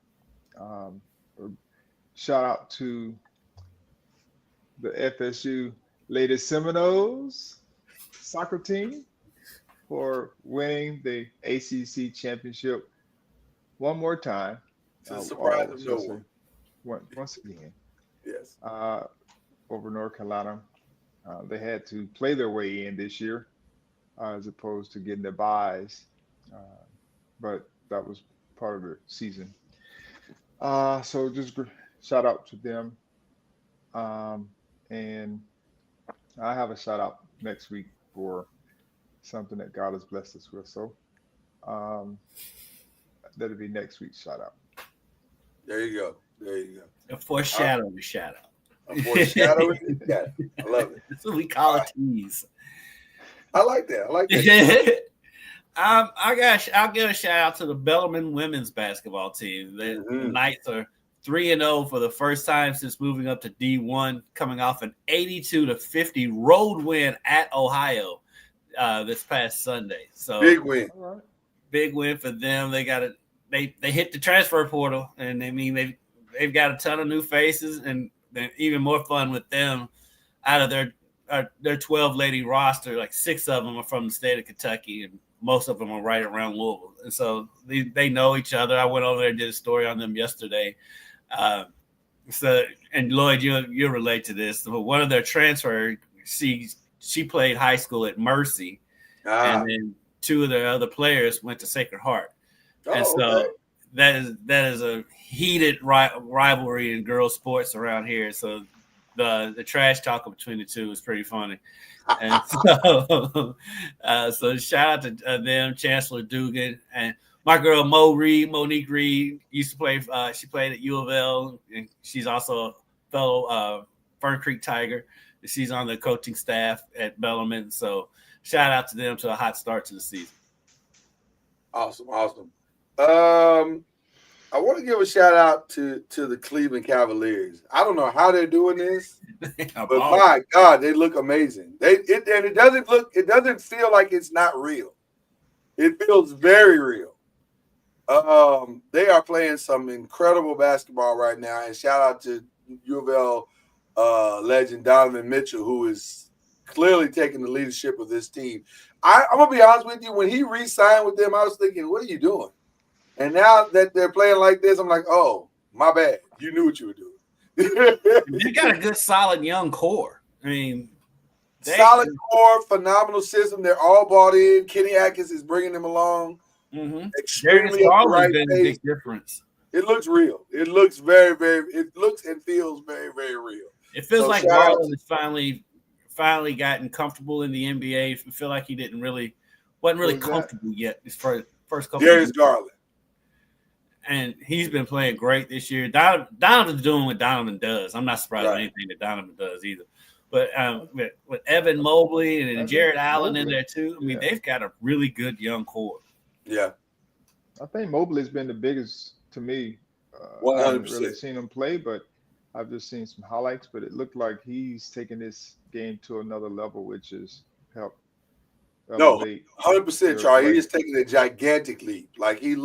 Speaker 6: Shout out to the FSU Lady Seminoles soccer team for winning the ACC championship one more time.
Speaker 4: To the surprise
Speaker 6: I
Speaker 4: of
Speaker 6: should
Speaker 4: no
Speaker 6: say,
Speaker 4: one.
Speaker 6: once again,
Speaker 4: Yes.
Speaker 6: over North Carolina. They had to play their way in this year as opposed to getting their buys, but that was part of the season. So just shout out to them. And I have a shout out next week for something that God has blessed us with. So that'll be next week's shout out.
Speaker 4: There you go. There you go.
Speaker 7: A foreshadowing shout out.
Speaker 4: A foreshadowing. Yeah, I love it.
Speaker 7: That's what we call a tease.
Speaker 4: I like that. I like that.
Speaker 7: I'll give a shout out to the Bellarmine women's basketball team. The Knights are 3-0 for the first time since moving up to D1, coming off an 82-50 road win at Ohio this past Sunday. So
Speaker 4: Big win.
Speaker 6: All right.
Speaker 7: big win for them. They hit the transfer portal, and I mean they've got a ton of new faces, and even more fun with them. Out of their 12 lady roster, like 6 of them are from the state of Kentucky, and most of them are right around Louisville. And so they know each other. I went over there and did a story on them yesterday. And Lloyd, you'll relate to this. But one of their transfer, she played high school at Mercy, and then 2 of their other players went to Sacred Heart. And so
Speaker 4: okay.
Speaker 7: that is a heated rivalry in girls' sports around here. So the trash talk between the 2 is pretty funny. And so shout out to them, Chancellor Dugan, and my girl Monique Reed used to play. She played at U of L, and she's also a fellow Fern Creek Tiger. She's on the coaching staff at Bellarmine. So shout out to them to a hot start to the season.
Speaker 4: Awesome. I want to give a shout out to the Cleveland Cavaliers. I don't know how they're doing this, but my God, they look amazing. It doesn't feel like it's not real. It feels very real. They are playing some incredible basketball right now, and shout out to U of L legend Donovan Mitchell, who is clearly taking the leadership of this team. I'm gonna be honest with you. When he re-signed with them, I was thinking, "What are you doing?" And now that they're playing like this, I'm like, "Oh, my bad. You knew what you were doing."
Speaker 7: They got a good, solid young core. I mean,
Speaker 4: solid core, phenomenal system. They're all bought in. Kenny Atkins is bringing them along.
Speaker 7: Mm-hmm.
Speaker 4: Extremely at the right
Speaker 7: been
Speaker 4: pace.
Speaker 7: a big difference.
Speaker 4: It looks real. It looks very, very. It looks and feels very, very real.
Speaker 7: It feels
Speaker 4: So
Speaker 7: like
Speaker 4: shout out
Speaker 7: Garland has finally gotten comfortable in the NBA. I feel like he wasn't really comfortable yet. His first couple.
Speaker 4: Darius Garland.
Speaker 7: And he's been playing great this year. Donovan's doing what Donovan does. I'm not surprised at anything that Donovan does either. But with Evan Mobley and Jared Allen in there too, I mean, they've got a really good young core.
Speaker 4: Yeah.
Speaker 6: I think Mobley's been the biggest to me.
Speaker 4: 100%.
Speaker 6: I haven't really seen him play, but I've just seen some highlights. But it looked like he's taking this game to another level, which is help elevate.
Speaker 4: 100%, Charlie. He is taking a gigantic leap. Like he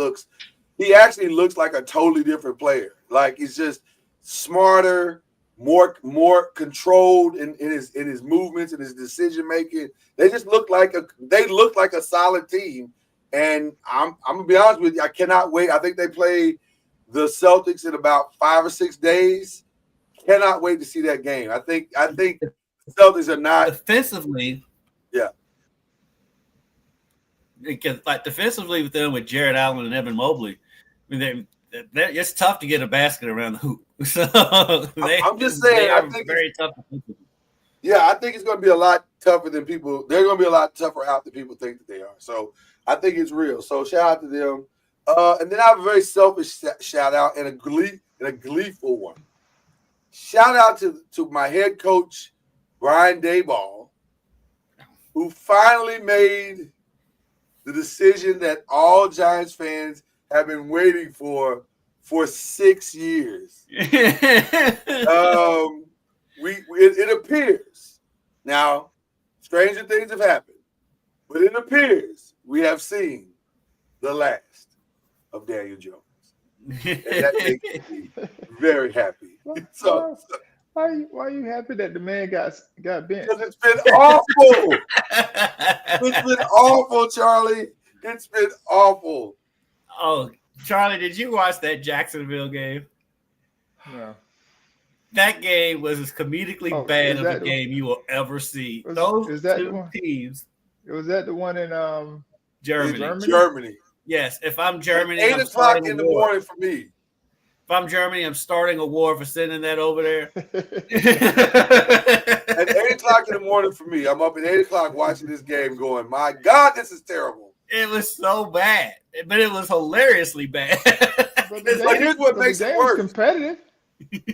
Speaker 4: actually looks like a totally different player. Like he's just smarter, more controlled in his movements and his decision making. They just look like a solid team. And I'm gonna be honest with you, I cannot wait. I think they play the Celtics in about 5 or 6 days. Cannot wait to see that game. I think the Celtics are not
Speaker 7: defensively.
Speaker 4: Yeah.
Speaker 7: Because like defensively with them with Jared Allen and Evan Mobley, I mean it's tough to get a basket around the hoop. So
Speaker 4: I'm just saying, I think
Speaker 7: very tough.
Speaker 4: Yeah, I think it's going to be a lot tougher than people. They're going to be a lot tougher out than people think that they are. So I think it's real. So shout out to them. And then I have a very selfish shout out and a gleeful one. Shout out to my head coach Brian Daboll, who finally made the decision that all Giants fans have been waiting for 6 years. It appears now, stranger things have happened, but it appears we have seen the last of Daniel Jones, and that makes me very happy. So
Speaker 6: why are you happy that the man got bent?
Speaker 4: because it's been awful. It's been awful, Charlie. It's been awful.
Speaker 7: Oh, Charlie, did you watch that Jacksonville game?
Speaker 6: No.
Speaker 7: That game was as comedically bad of a game you will ever see. Those two teams.
Speaker 6: Was that the one in
Speaker 7: Germany? Yes. If I'm Germany,
Speaker 4: 8 o'clock in the morning for me.
Speaker 7: If I'm Germany, I'm starting a war for sending that over there.
Speaker 4: At 8 o'clock in the morning for me. I'm up at 8 o'clock watching this game going, my God, this is terrible.
Speaker 7: It was so bad, but it was hilariously bad.
Speaker 4: But here's what makes it worse.
Speaker 6: Competitive.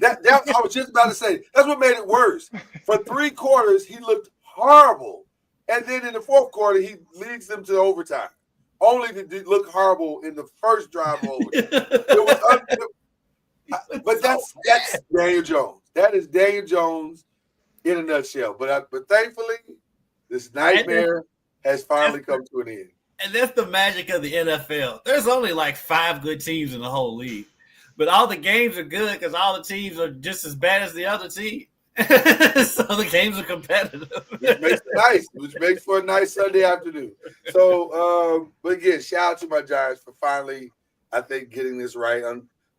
Speaker 4: I was just about to say, that's what made it worse. For 3 quarters, he looked horrible. And then in the 4th quarter, he leads them to overtime. Only to look horrible in the first drive of overtime. But that's Daniel Jones. That is Daniel Jones in a nutshell. But thankfully, this nightmare has finally come to an end.
Speaker 7: And that's the magic of the NFL. There's only like 5 good teams in the whole league. But all the games are good because all the teams are just as bad as the other team. So the games are competitive.
Speaker 4: Which makes it nice. Which makes for a nice Sunday afternoon. So, but again, shout out to my Giants for finally, I think, getting this right.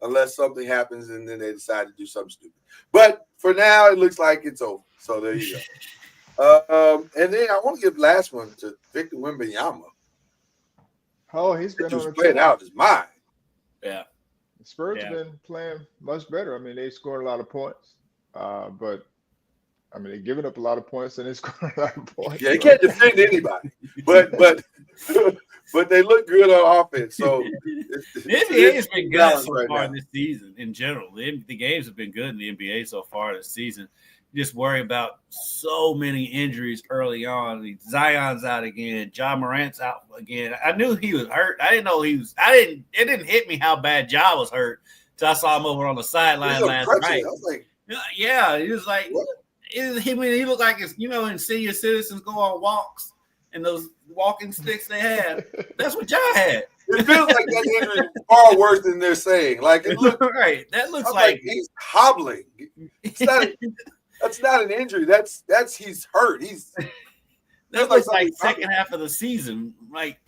Speaker 4: Unless something happens and then they decide to do something stupid. But for now, it looks like it's over. So there you go. And then I want to give the last one to Victor Wembanyama.
Speaker 6: Oh, he's been
Speaker 4: on playing out his mind.
Speaker 7: Yeah.
Speaker 6: The Spurs have been playing much better. I mean, they scored a lot of points. But I mean, they're giving up a lot of points and they scoring a lot of points.
Speaker 4: Yeah, they can't defend anybody. But they look good on offense. So
Speaker 7: the NBA has been good so far this season in general. The games have been good in the NBA so far this season. You just worry about so many injuries early on. I mean, Zion's out again. Ja Morant's out again. I knew he was hurt. I didn't know he was. It didn't hit me how bad Ja was hurt until I saw him over on the sideline last night.
Speaker 4: I was like,
Speaker 7: yeah, he was like, he looked like it's, in senior citizens go on walks and those walking sticks they have. That's what Ja had.
Speaker 4: It feels like that injury is far worse than they're saying. Like it looks
Speaker 7: right. That looks
Speaker 4: like he's hobbling. That's not an injury. That's he's hurt.
Speaker 7: That looks like second half of the season. Like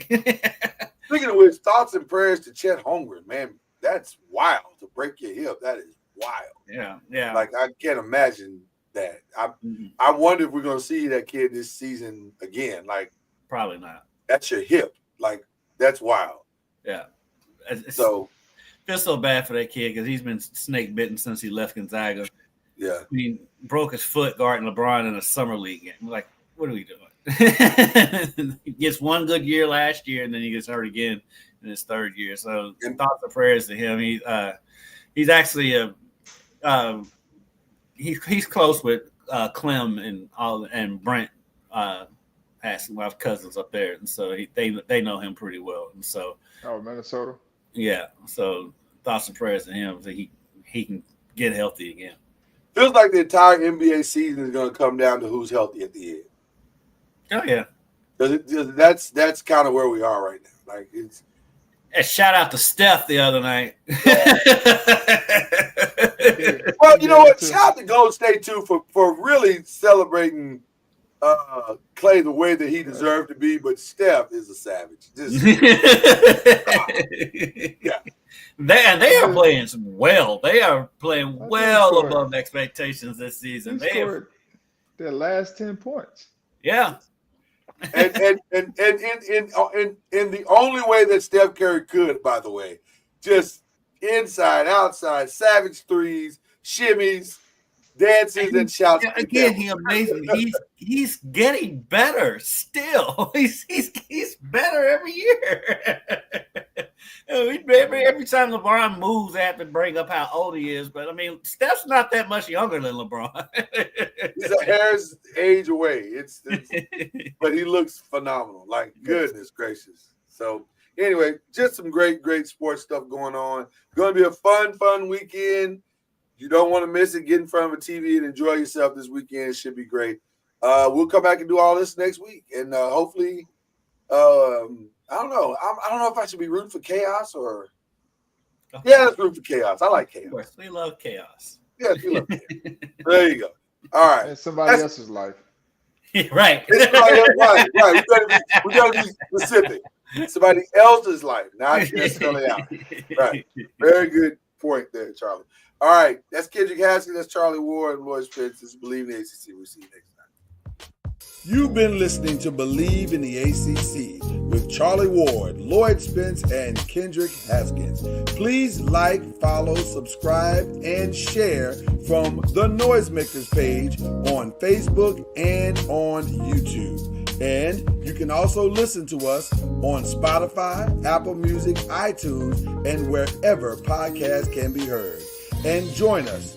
Speaker 4: speaking of which, thoughts and prayers to Chet Holmgren, man. That's wild to break your hip. That is wild.
Speaker 7: Yeah.
Speaker 4: Like I can't imagine that. I wonder if we're gonna see that kid this season again. Like
Speaker 7: probably not.
Speaker 4: That's your hip. Like that's wild.
Speaker 7: Yeah.
Speaker 4: So
Speaker 7: feel so bad for that kid because he's been snake bitten since he left Gonzaga.
Speaker 4: Yeah.
Speaker 7: I mean, broke his foot guarding LeBron in a summer league game. We're like, what are we doing? He gets one good year last year, and then he gets hurt again in his 3rd year. So thoughts and prayers to him. He's actually he's close with Clem and Brent. Has my cousins up there, and so they know him pretty well. And so,
Speaker 6: Minnesota.
Speaker 7: Yeah. So thoughts and prayers to him so he can get healthy again.
Speaker 4: Feels like the entire NBA season is going to come down to who's healthy at the end.
Speaker 7: Oh yeah,
Speaker 4: that's kind of where we are right now. Like it's.
Speaker 7: A shout out to Steph the other night.
Speaker 4: Well, you know what? Shout out to Golden State too for really celebrating Clay the way that he deserved to be. But Steph is a savage. Yeah.
Speaker 7: They are playing well. They are playing well above expectations this season.
Speaker 6: They scored their last 10 points.
Speaker 7: Yeah.
Speaker 4: And in the only way that Steph Curry could, by the way, just inside, outside, savage threes, shimmies, dances, and shouts.
Speaker 7: Again, he amazing. He's getting better still. He's better every year. Every time LeBron moves, I have to bring up how old he is. But I mean, Steph's not that much younger than LeBron.
Speaker 4: He's a hair's age away. It's but he looks phenomenal. Like, goodness gracious. So anyway, just some great sports stuff going on. It's going to be a fun weekend. You don't want to miss it. Get in front of a TV and enjoy yourself this weekend. It should be great. We'll come back and do all this next week. And hopefully, I don't know. I don't know if I should be rooting for chaos or. Yeah, let's root for chaos. I like chaos.
Speaker 7: Of course, we love chaos.
Speaker 4: Yeah, we love chaos. There you go. All right.
Speaker 6: It's somebody else's life.
Speaker 7: Right.
Speaker 4: Right. We gotta be specific. Somebody else's life, not necessarily ours. Right. Very good point there, Charlie. All right. That's Kendrick Haskins. That's Charlie Ward and Lloyd Spence. This is Believe in the ACC. We'll see you next time. You've been listening to Believe in the ACC with Charlie Ward, Lloyd Spence, and Kendrick Haskins. Please like, follow, subscribe, and share from the Noisemakers page on Facebook and on YouTube. And you can also listen to us on Spotify, Apple Music, iTunes, and wherever podcasts can be heard. And join us